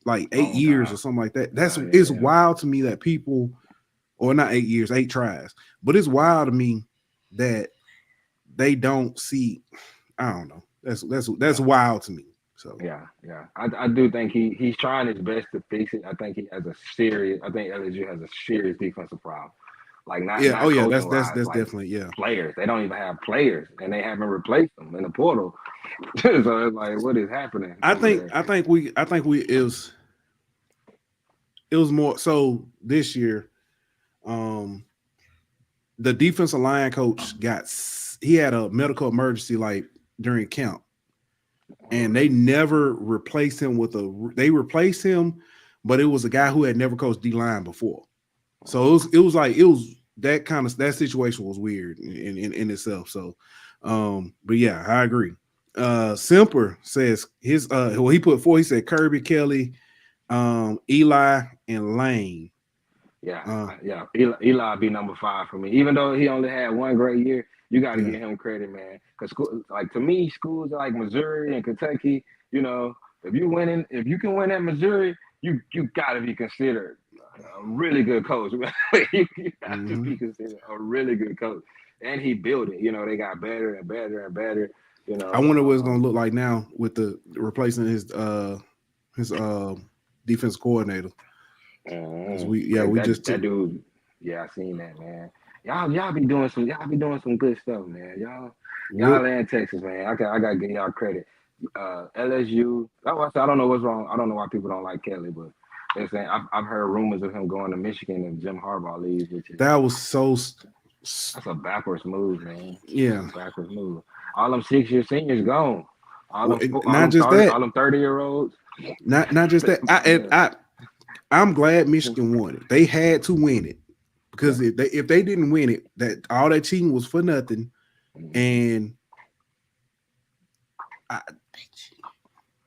like 8 years or something like that. It's wild to me that people, or not 8 years, 8 tries, but it's wild to me that they don't see. I don't know. That's wild to me. So yeah. I do think he's trying his best to fix it. I think LSU has a serious defensive problem. Like that's definitely players. They don't even have players, and they haven't replaced them in the portal. So it's like, what is happening? I think it was more so this year. The defensive line coach he had a medical emergency like during camp, and they never replaced him they replaced him, but it was a guy who had never coached D-line before. So it was that situation was weird in itself. So, but yeah, I agree. Simper says his he put 4. He said Kirby, Kelly, Eli, and Lane. Eli be number 5 for me. Even though he only had one great year, you got to give him credit, man. Because to me, schools like Missouri and Kentucky, if you can win at Missouri, you got to be considered a really good coach. You got to be considered a really good coach. And he built it. They got better and better and better. I wonder what it's going to look like now with the replacing his defense coordinator. We just that dude. Yeah, I seen that, man. Y'all be doing some good stuff, man. Y'all in Texas, man. I gotta give y'all credit. LSU. I don't know what's wrong. I don't know why people don't like Kelly, but they're saying I've heard rumors of him going to Michigan if Jim Harbaugh leaves, which is that was so. that's a backwards move, man. Yeah, That's a backwards move. All them 6-year seniors gone. All them not just that. All them 30-year-olds. Not just that. I'm glad Michigan won it. They had to win it because if they didn't win it, that all that cheating was for nothing. And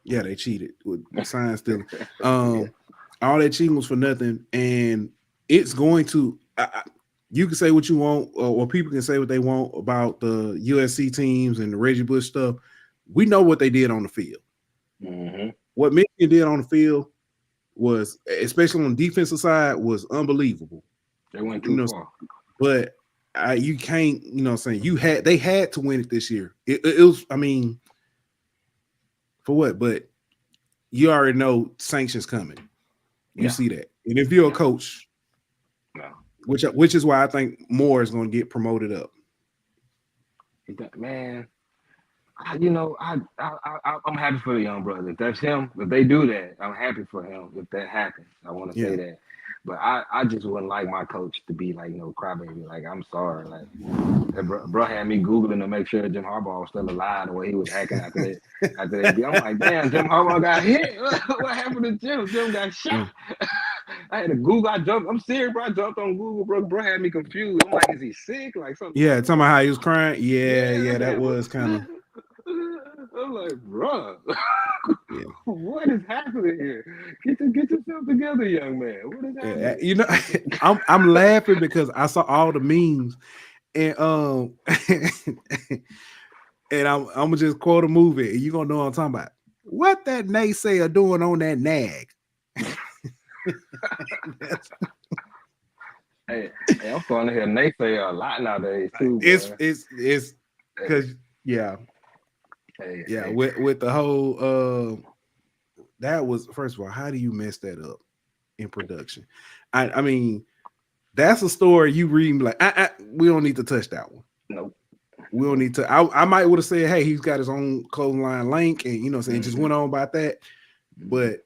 they cheated with sign stealing. All that cheating was for nothing, and it's going to. You can say what you want, or people can say what they want about the USC teams and the Reggie Bush stuff. We know what they did on the field. Mm-hmm. What Michigan did on the field was, especially on the defensive side, was unbelievable. They went too far. But you can't, they had to win it this year. It was, for what? But you already know sanctions coming. You see that. And if you're a coach, no. Which is why I think Moore is going to get promoted up. Man, I'm happy for the young brother. If that's him, if they do that, I'm happy for him. If that happens, I want to say that. But I just wouldn't like my coach to be like no crybaby. Like, I'm sorry. Like, that bro had me Googling to make sure Jim Harbaugh was still alive the way he was hacking after that. I'm like, damn, Jim Harbaugh got hit. What happened to Jim? Jim got shot. I had to Google. I'm serious, bro. I jumped on Google, bro. Bro had me confused. I'm like, is he sick? Like something. Yeah, talking about how he was crying. Yeah, that was kind of. I'm like, bro, what is happening here? Get yourself together, young man. What is happening? I'm laughing because I saw all the memes, and and I'm gonna just quote a movie, and you're gonna know what I'm talking about. What that naysayer doing on that nag? Hey, I'm starting to hear naysayer a lot nowadays too. It's because with the whole that was, first of all, how do you mess that up in production? I mean, that's a story you read like we don't need to touch that one. Nope. We don't need to. I might would have said, hey, he's got his own clothing line link, and just went on about that. But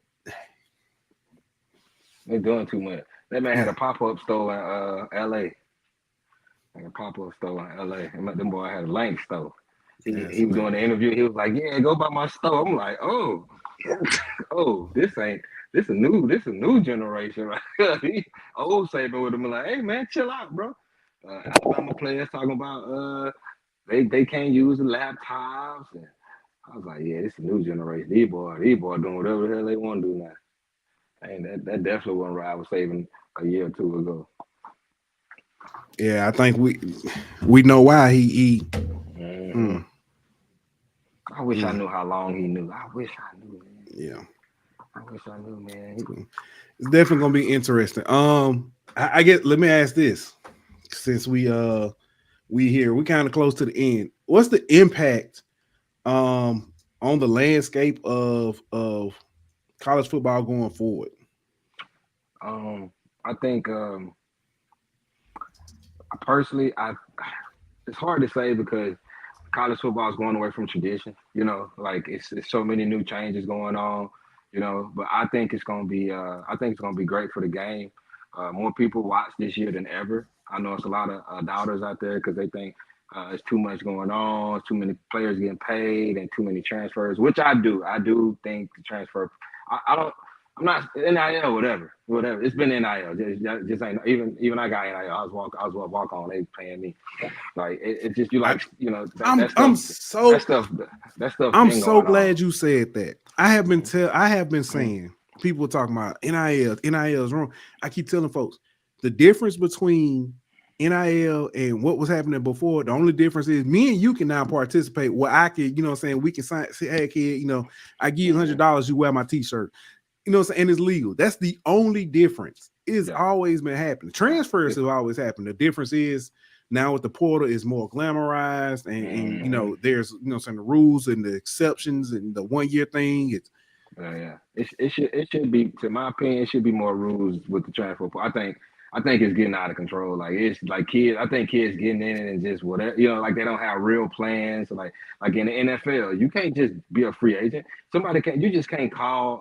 they're doing too much. That man had a pop-up store in LA. Like a pop-up store in LA. Them boy had a link store. He was doing the interview. He was like, "Yeah, go by my store." I'm like, "Oh, this a new generation right here." Old Saban would have been like, "Hey man, chill out, bro." Alabama players talking about they can't use the laptops, and I was like, "Yeah, this is a new generation. These boys doing whatever the hell they want to do now." And that definitely wasn't right. I was saving a year or two ago. Yeah, I think we know why he. I wish I knew how long he knew. I wish I knew, man. Yeah. I wish I knew, man. It's definitely gonna be interesting. I guess let me ask this, since we here, we kind of close to the end. What's the impact on the landscape of college football going forward? I think personally, it's hard to say because college football is going away from tradition. Like it's so many new changes going on. But I think it's gonna be great for the game. More people watch this year than ever. I know it's a lot of doubters out there because they think it's too much going on, too many players getting paid, and too many transfers. Which I do. I do think the transfer. I'm not NIL, whatever. It's been NIL. Just ain't even I got NIL. I was walk on. They paying me. Like it's just I'm so glad you said that. I have been saying people talking about NIL is wrong. I keep telling folks the difference between NIL and what was happening before. The only difference is me and you can now participate. Where I could, we can say, hey kid, I give you $100, you wear my t-shirt. And it's legal. That's the only difference. It's always been happening. Transfers have always happened. The difference is now with the portal is more glamorized, and there's some the rules and the exceptions and the 1 year thing. Yeah. It should be, to my opinion, it should be more rules with the transfer portal. I think it's getting out of control. Like it's like kids. I think kids getting in it and just whatever, like they don't have real plans. Like in the NFL, you can't just be a free agent. Somebody can't. You just can't call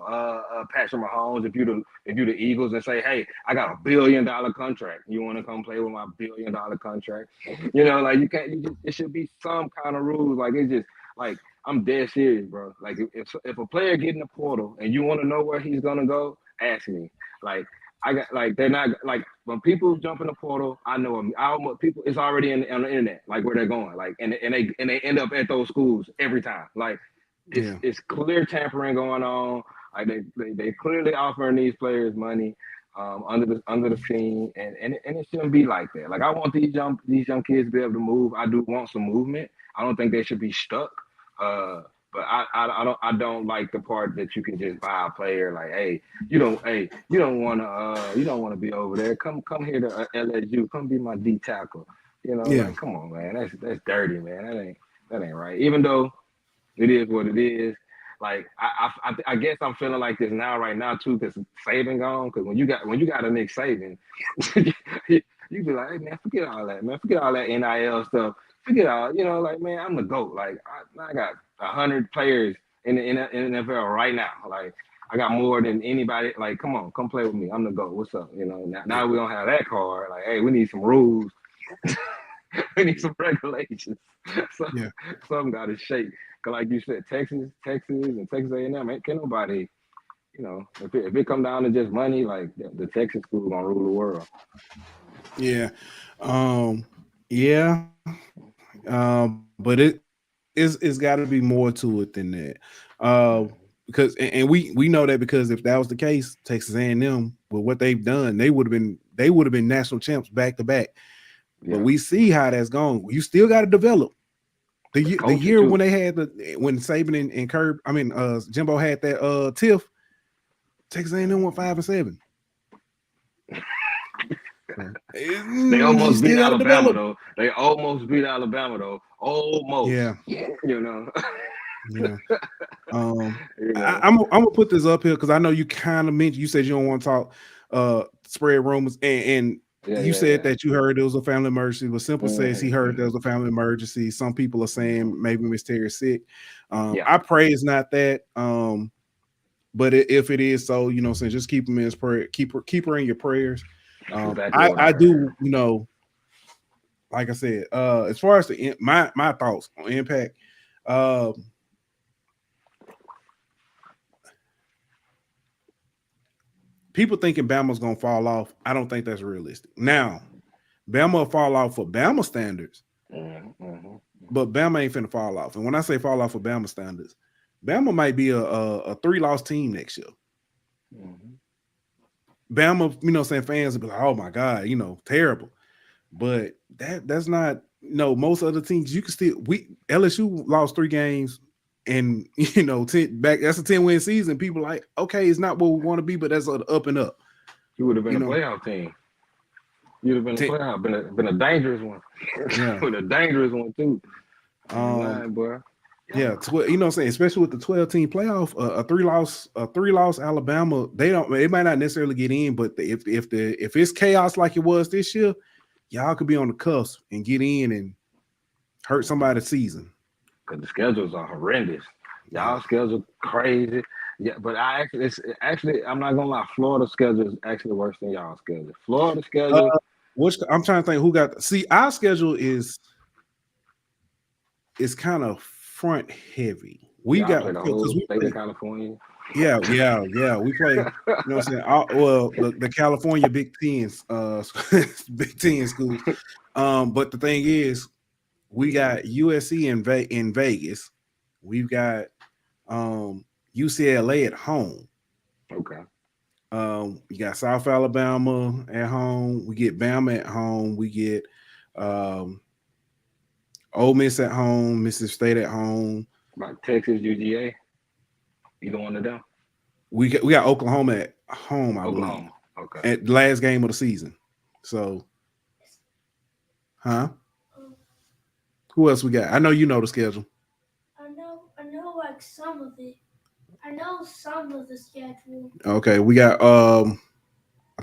Patrick Mahomes if you the Eagles and say, hey, I got $1 billion contract. You want to come play with my $1 billion contract? Like you can't. It should be some kind of rules. Like it's just like. I'm dead serious, bro. Like if a player get in the portal and you want to know where he's gonna go, ask me. Like I got like they're not like when people jump in the portal, I know them. I almost people it's already on the internet, like where they're going. Like and they end up at those schools every time. Like Yeah. it's clear tampering going on. Like they clearly offering these players money under the scene, and it shouldn't be like that. Like I want these young kids to be able to move. I do want some movement. I don't think they should be stuck. Uh, but I don't like the part that you can just buy a player like, you don't wanna be over there. Come here to LSU. Come be my D tackle. Yeah. Like come on, man. That's dirty, man. That ain't right. Even though it is what it is. Like I guess I'm feeling like this now, right now too, because Saban gone. Because when you got a Nick Saban, you be like, hey man, forget all that, man. Forget all that NIL stuff. Forget all, like man, I'm the GOAT. Like I got 100 players in the NFL right now. Like I got more than anybody. Like come on, come play with me. I'm the GOAT. What's up? Now we don't have that card. Like hey, we need some rules. We need some regulations. So, Yeah. something got to shake. Cause like you said, Texas, and Texas A&M, ain't can nobody. If it come down to just money, like the Texas school gonna rule the world. Yeah. Yeah. But it's got to be more to it than that. Because and we know that, because if that was the case, Texas A&M, with what they've done, they would have been national champs back to back. But Yeah, we see how that's going. You still got to develop. The coaching year too. when they had when Saban and Curb, Jimbo had that tiff, Texas A&M went 5-7. They You almost beat still got to Alabama develop. though. They almost beat Alabama though. Almost. Yeah, You know. yeah. you know. I'm gonna put this up here because I know you kind of mentioned, you said you don't want to talk spread rumors, and Yeah, you yeah, said yeah. that you heard there was a family emergency. But Simple says he heard there was a family emergency. Some people are saying maybe Miss Terry's sick. Yeah. I pray it's not that. But if it is so, saying just keep him in his prayer, keep her in your prayers. That's exactly what I I heard. do, like I said, as far as my thoughts on impact, people thinking Bama's gonna fall off. I don't think that's realistic. Now, Bama will fall off for Bama standards, Mm-hmm. but Bama ain't finna fall off. And when I say fall off for Bama standards, Bama might be a 3-loss team next year. Mm-hmm. Bama, saying fans will be like, oh my God, terrible. But that's not, most other teams you can still, LSU lost 3 games and 10 back, that's a 10-win season. People like, okay, it's not what we want to be, but that's an up and up. You would have been You a know, playoff team. You'd have been a 10, playoff, been a dangerous one. yeah. Been a dangerous one too. I ain't Um, lying, boy. yeah, what I'm saying, especially with the 12-team playoff, a 3-loss Alabama, they might not necessarily get in, but if it's chaos like it was this year, y'all could be on the cusp and get in and hurt somebody's season. Cause the schedules are horrendous. Yeah. Y'all schedule crazy. Yeah, but it's actually I'm not gonna lie. Florida schedule is actually worse than y'all schedule. Florida Uh, schedule. I'm trying to think who got. See, our schedule is kind of front heavy. We Y'all got play the because whole we state of play. California. Yeah. We play. What I'm saying. Well, the California Big Tens, Big Ten schools. But the thing is, we got USC in Vegas. We've got UCLA at home. Okay. You got South Alabama at home. We get Bama at home. We get um, Ole Miss at home. Mississippi State at home. Like Texas, UGA. Either one of them. We got Oklahoma at home, I believe, Oklahoma. Okay. at the last game of the season. So, huh? Who else we got? I know you know the schedule. I know like some of it. I know some of the schedule. Okay, we got I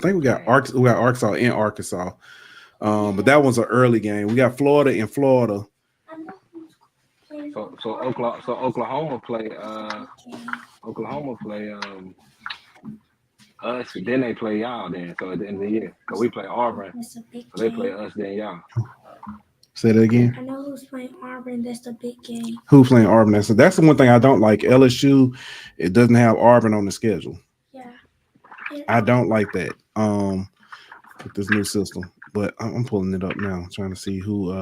think we got Arkansas in Arkansas. But that one's an early game. We got Florida in Florida. I know who's playing. So Oklahoma play us, then they play y'all then. So at the end of the year, because we play Auburn, That's a big so they game. play us then y'all. Say that again. I know who's playing Auburn. That's a big game. Who playing Auburn? So that's the one thing I don't like. LSU, it doesn't have Auburn on the schedule. Yeah. And, I don't like that. With this new system. But I'm pulling it up now, trying to see who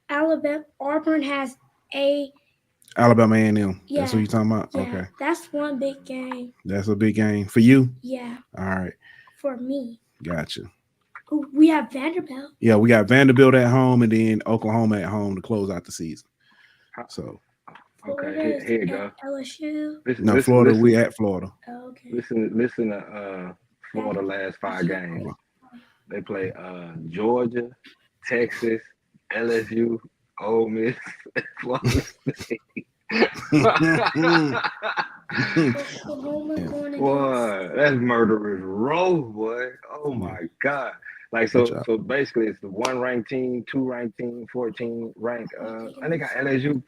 Alabama Auburn has a Alabama A&M. Yeah. That's what you're talking about? yeah. Okay. That's one big game. That's a big game. For you? Yeah. All right. For me. Gotcha. We have Vanderbilt. Yeah, we got Vanderbilt at home and then Oklahoma at home to close out the season. So Okay, here you go. LSU. Florida, we at Florida. Oh, okay. Listen to Florida last 5 games. They play Georgia, Texas, LSU, Ole Miss, Florida State. Oklahoma going Boy, that's murderer's row, boy. Oh my God. Like so basically it's the 1 ranked team, 2 ranked team, 14 ranked. And they got LSU.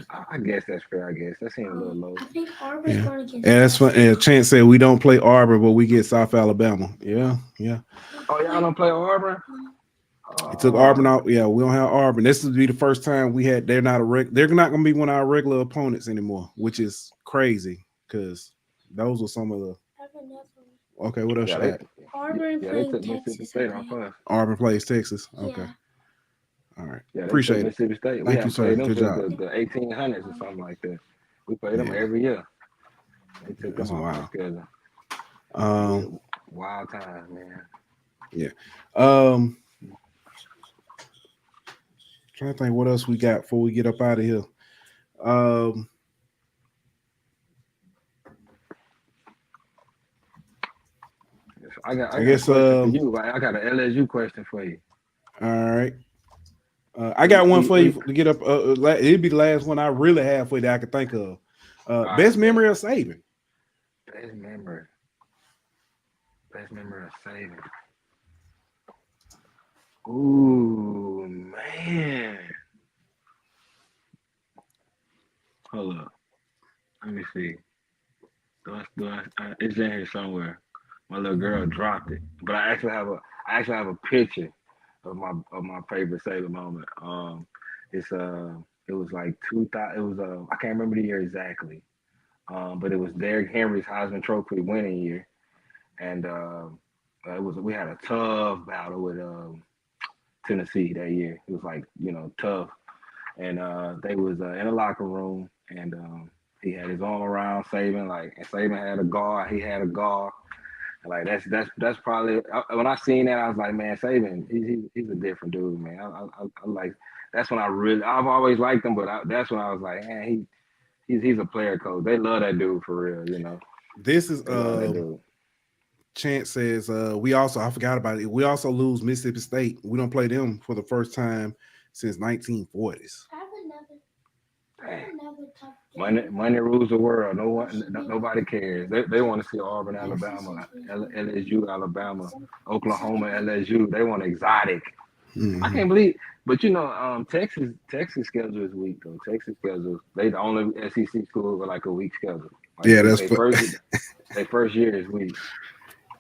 I guess that's fair. I guess that seems a little low. I think Auburn's going against. And that's fun. And Chance said we don't play Auburn, but we get South Alabama. Yeah. Oh, y'all don't play Auburn? He took Auburn out. Yeah, we don't have Auburn. This would be the first time we had. They're not going to be one of our regular opponents anymore, which is crazy because those were some of the. Okay, what else you got? Auburn playing Texas. Auburn plays Texas. Okay. Yeah. All right. Yeah, Appreciate it. Mississippi State. Thank you, sir. Good job. The 1800s or something like that. We play them every year. They took them off the schedule. Wild times, man. Yeah. Trying to think what else we got before we get up out of here. I got a question for you. I got an LSU question for you. All right. I got one for you to get up. It'd be the last one I really have for you that I could think of. Best memory of Saban. Best memory of Saban. Ooh, man. Hold up. Let me see. It's in here somewhere. My little girl dropped it, but I actually have a picture of my favorite Saban moment. It was like 2000. It was I can't remember the year exactly, but it was Derrick Henry's Heisman Trophy winning year, and we had a tough battle with Tennessee that year. It was like tough, and they was in the locker room, and he had his arm around Saban, and Saban had a guard. He had a guard. Like that's probably when I seen that I was like, man, Saban, he's a different dude, man. I like that's when I've always liked him, but that's when I was like, man, he's a player coach. They love that dude for real, This is Chance says I forgot about it. We also lose Mississippi State. We don't play them for the first time since 1940s. Money rules the world. Nobody cares. They want to see Auburn, Alabama, LSU, Alabama, Oklahoma, LSU. They want exotic. I can't believe, but Texas schedule is weak though. Texas schedule, they the only SEC school with like a weak schedule. That's their first year is weak.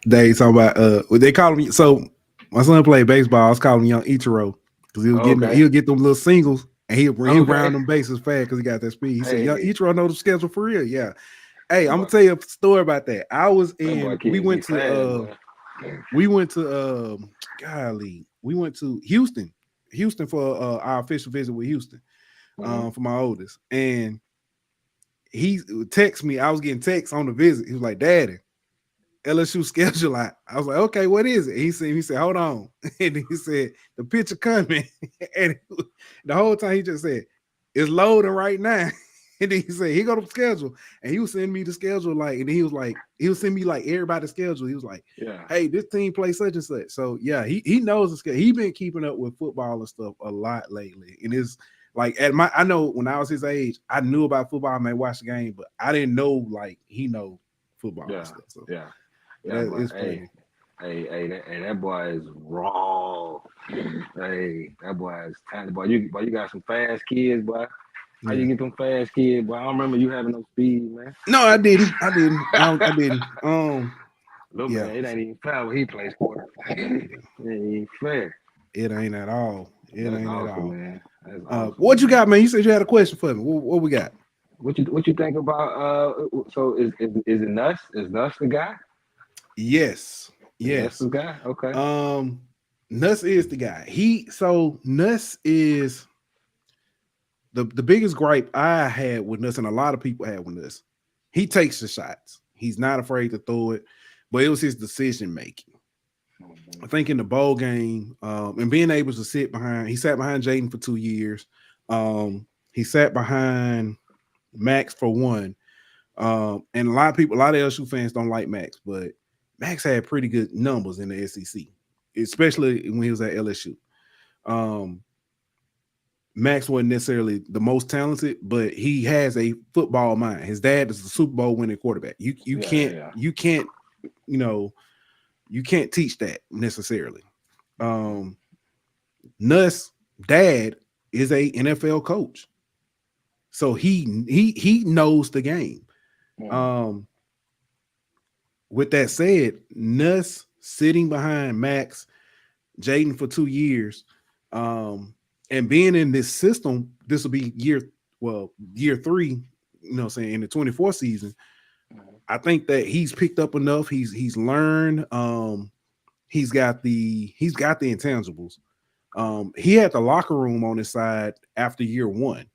They talking about they call me. So my son played baseball. I was calling him Young Ichiro because he'll get them little singles. And he'll round them bases fast because he got that speed. He said, "Young Ichiro know the schedule for real." Yeah. Hey, I'm gonna tell you a story about that. I was in. We went to Houston for our official visit with Houston for my oldest, and he texted me. I was getting texts on the visit. He was like, "Daddy, LSU schedule out." I was like, "Okay, what is it?" He said, "Hold on," and he said, "The picture coming," and the whole time he just said, "It's loading right now." And then he said, "He got the schedule," and he was sending me the schedule and then he was sending me like everybody's schedule. He was like, "Hey, this team plays such and such." So yeah, he knows the schedule. He been keeping up with football and stuff a lot lately, and it's Like I know when I was his age, I knew about football. I may watch the game, but I didn't know like he know football and stuff. So But it's funny. That boy is raw. Hey, that boy is talented. Boy, you got some fast kids, boy. How you get them fast kids, boy? I don't remember you having no speed, man. No, I didn't. I didn't. Look, man, it ain't even fair when he plays quarter. It ain't fair. It ain't at all. That's awesome, man. That's awesome. What you got, man? You said you had a question for me. What we got? What you think about? So is it Nuss? Is Nuss the guy? Yes. Nuss the guy. Okay. Nuss is the guy. Nuss is the biggest gripe I had with Nuss, and a lot of people had with Nuss. He takes the shots. He's not afraid to throw it, but it was his decision making. I think in the bowl game, and being able to he sat behind Jaden for 2 years. He sat behind Max for 1. And a lot of LSU fans don't like Max, but Max had pretty good numbers in the SEC, especially when he was at LSU. Max wasn't necessarily the most talented, but he has a football mind. His dad is a Super Bowl winning quarterback. You can't teach that necessarily. Nuss' dad is a NFL coach, so he knows the game. With that said, Nuss sitting behind Max, Jaden for 2 years, and being in this system, this will be year 3, in the 24 season. I think that he's picked up enough. He's learned. He's got the intangibles. He had the locker room on his side after year 1.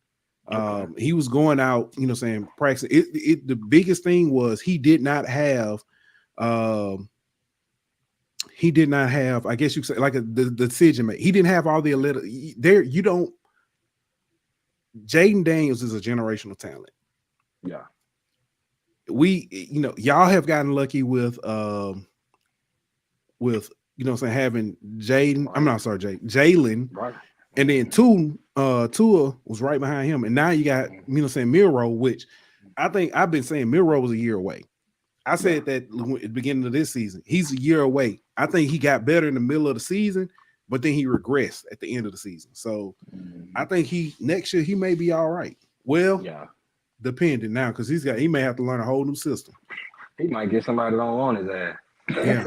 He was going out, practicing. The biggest thing was he did not have, I guess you could say, like the decision maker. He didn't have all the there. Jaden Daniels is a generational talent. Yeah. Y'all have gotten lucky with having Jaden. Right. I'm not sorry, Jalen. Right. And then Tua was right behind him. And now you got, Miro, which I think I've been saying Miro was a year away. I said that at the beginning of this season. He's a year away. I think he got better in the middle of the season, but then he regressed at the end of the season. So I think next year he may be all right. Well, depending now, because he may have to learn a whole new system. He might get somebody that don't want his ass. Yeah,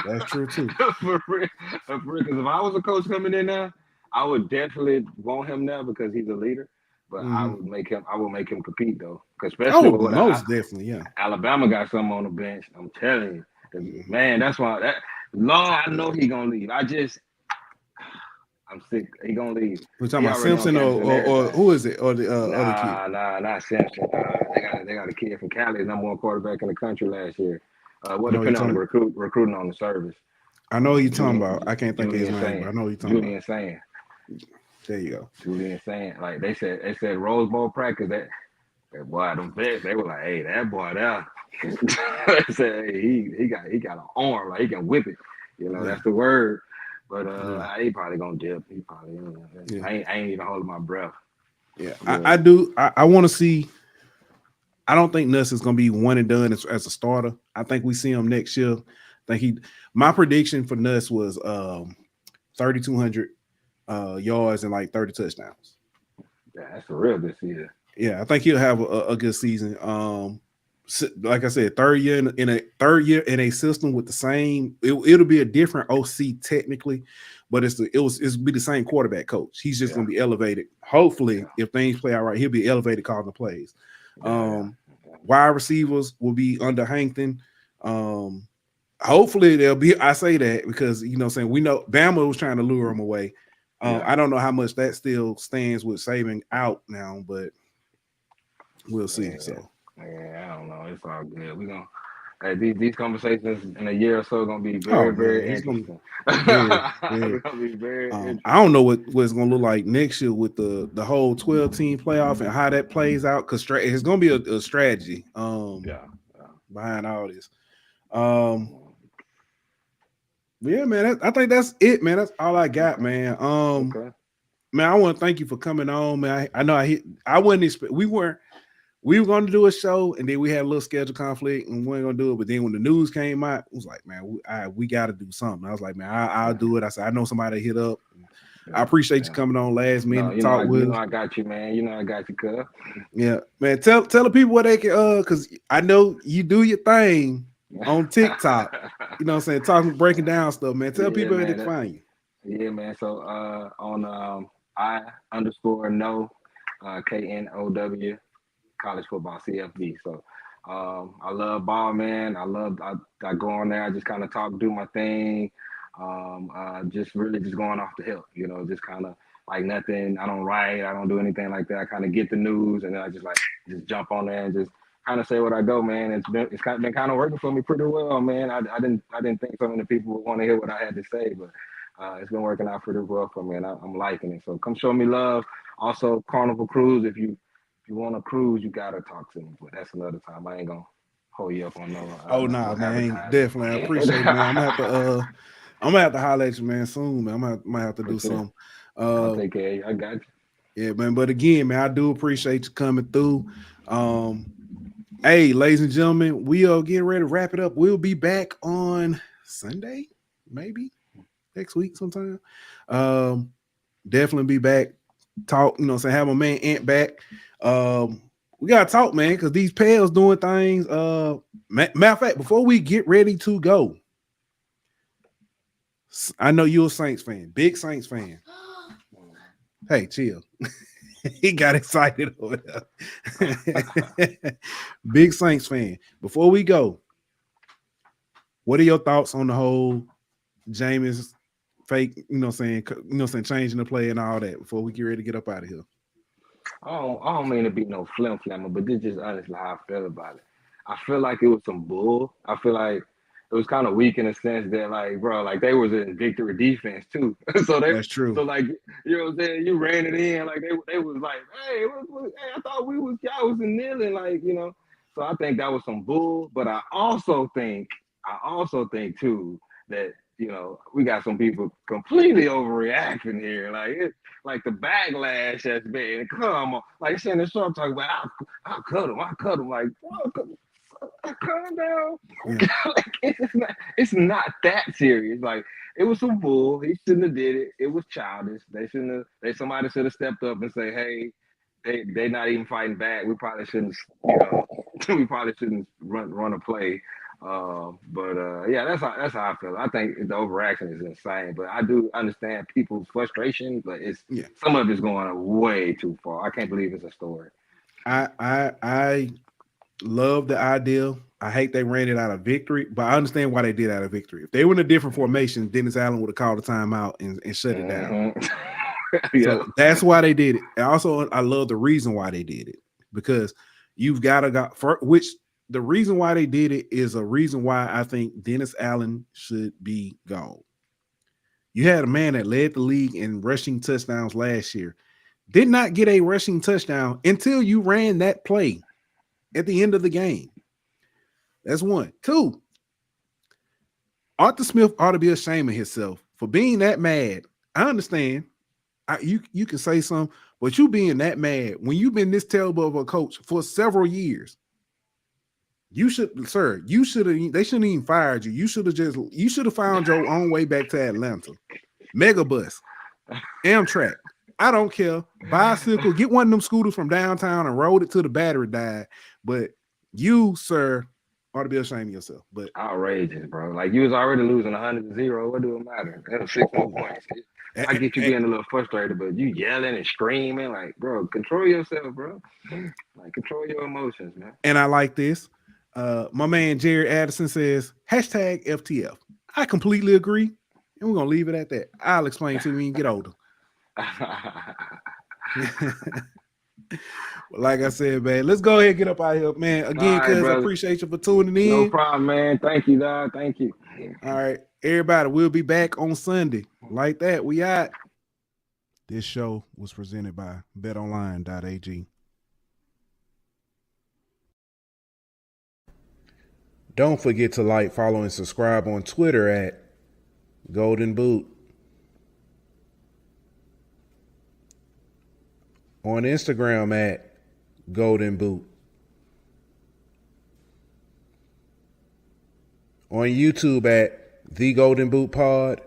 that's true too. For real. Because if I was a coach coming in now, I would definitely want him now because he's a leader. But I would make him compete though. Especially definitely, yeah. Alabama got something on the bench. I'm telling you, man. That's why I know he gonna leave. I'm sick. He gonna leave. We're talking about Simpson or who is it? Or the other kid? Not Simpson. They got a kid from Cali, #1 quarterback in the country last year. Depending on the recruiting on the service. I know you're talking about. I can't think of his name, but I know you're talking Julian about. Saying. There you go. Julian Saying. Like they said Rose Bowl practice. That boy, them vets, they were like, hey, that boy there. They said, hey, he got an arm, like he can whip it. That's the word. But he probably gonna dip. He probably. I ain't even holding my breath. Yeah, I do. I want to see. I don't think Nuss is going to be one and done as a starter. I think we see him next year. My prediction for Nuss was 3,200 yards and like 30 touchdowns. Yeah, that's for real this year. Yeah, I think he'll have a good season. Like I said, third year in a system with the same. It'll be a different OC technically, but it'll be the same quarterback coach. He's just going to be elevated. Hopefully, if things play out right, he'll be elevated calling the plays. Wide receivers will be under Hankton. Hopefully they'll be. I say that because we know Bama was trying to lure him away. I don't know how much that still stands with Saban out now, but we'll see. I don't know. It's all good. We're gonna these conversations in a year or so are gonna be very, very interesting. Gonna be very interesting. I don't know what it's gonna look like next year with the whole 12-team playoff and how that plays out, because it's gonna be a strategy behind all this. Yeah, man, I think that's it, man. That's all I got, man. man, I want to thank you for coming on, man. I know I wasn't expect we were going to do a show, and then we had a little schedule conflict, and we weren't going to do it. But then when the news came out, it was like, man, we got to do something. I was like, man, I'll do it. I said, I know somebody hit up. I appreciate you coming on last minute. You talk with know us. I got you, man. You know I got you, cuz. Yeah, man. Tell the people what they can because I know you do your thing on TikTok. You know what I'm saying? Talking, breaking down stuff, man. Tell people where they can find you. Yeah, man. So on I_know KNOW college football CFB. So I love ball, man. I go on there, I just kind of talk, do my thing. Just really just going off the hip, you know, just kind of like nothing. I don't write, I don't do anything like that. I kind of get the news and then I just jump on there and just kind of say what I go, man. It's been kind of working for me pretty well, man. I didn't think so many people would want to hear what I had to say, but it's been working out pretty well for me, and I'm liking it. So come show me love. Also, Carnival Cruise. If you want to cruise, you gotta talk to me. But that's another time. I ain't gonna hold you up on no. Oh no, man, definitely. I appreciate it, man. I'm gonna have to holler at you, man, soon, man. Might have to do something. I'll take care of you. I got you. Yeah, man. But again, man, I do appreciate you coming through. Hey, ladies and gentlemen, we are getting ready to wrap it up. We'll be back on Sunday, maybe next week sometime. Definitely be back. Talk, you know what I'm saying? Have my man Ant back. We gotta talk, man, because these pals doing things. Matter of fact, before we get ready to go, I know you're a Saints fan, big Saints fan. Hey, chill. He got excited over there. Big Saints fan. Before we go, what are your thoughts on the whole Jameis fake, saying changing the play and all that before we get ready to get up out of here? I don't mean to be no flammer, but this is just honestly how I feel about it. I feel like it was some bull. I feel like it was kind of weak in a sense that, like, bro, like they was in victory defense too. That's true. So like, you know what I'm saying? You ran it in, like they was like, hey, I thought y'all was in kneeling, like, you know. So I think that was some bull. But I also think too that, you know, we got some people completely overreacting here. Like the backlash has been, come on, like Shannon Sharp talking about, I'll cut him. Like, bro, calm down. Yeah. Like, it's not that serious. Like, it was some bull. He shouldn't have did it. It was childish. Somebody should have stepped up and say, hey, they not even fighting back. We probably shouldn't, run a play. Yeah, that's how I feel. I think the overaction is insane, but I do understand people's frustration, but some of it's going way too far. I can't believe it's a story. I love the idea. I hate they ran it out of victory, but I understand why they did out of victory. If they were in a different formation, Dennis Allen would have called a timeout and shut it down. So that's why they did it. And also, I love the reason why they did it, because you've got to the reason why they did it is a reason why I think Dennis Allen should be gone. You had a man that led the league in rushing touchdowns last year, did not get a rushing touchdown until you ran that play at the end of the game. That's one. Two, Arthur Smith ought to be ashamed of himself for being that mad. I understand. You can say something, but you being that mad when you've been this terrible of a coach for several years. They shouldn't even fired you. You should have found your own way back to Atlanta. Megabus, Amtrak, I don't care. Bicycle, get one of them scooters from downtown and rode it till the battery died. But you, sir, ought to be ashamed of yourself. But outrageous, bro. Like, you was already losing 100-0. What do it matter? That was 6 more points. I get you being a little frustrated, but you yelling and screaming, like, bro, control yourself, bro. Like, control your emotions, man. And I like this. My man Jerry Addison says #FTF. I completely agree, and we're gonna leave it at that. I'll explain to you when you get older. Well, like I said, man, let's go ahead and get up out of here, man. Again, cuz I appreciate you for tuning in. No problem, man. Thank you, dog. Thank you. All right, everybody, we'll be back on Sunday. Like that, we out. This show was presented by betonline.ag. Don't forget to like, follow, and subscribe on Twitter at Golden Boot. On Instagram at Golden Boot. On YouTube at The Golden Boot Pod.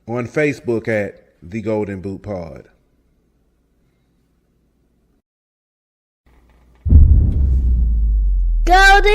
On Facebook at The Golden Boot Pod. Golden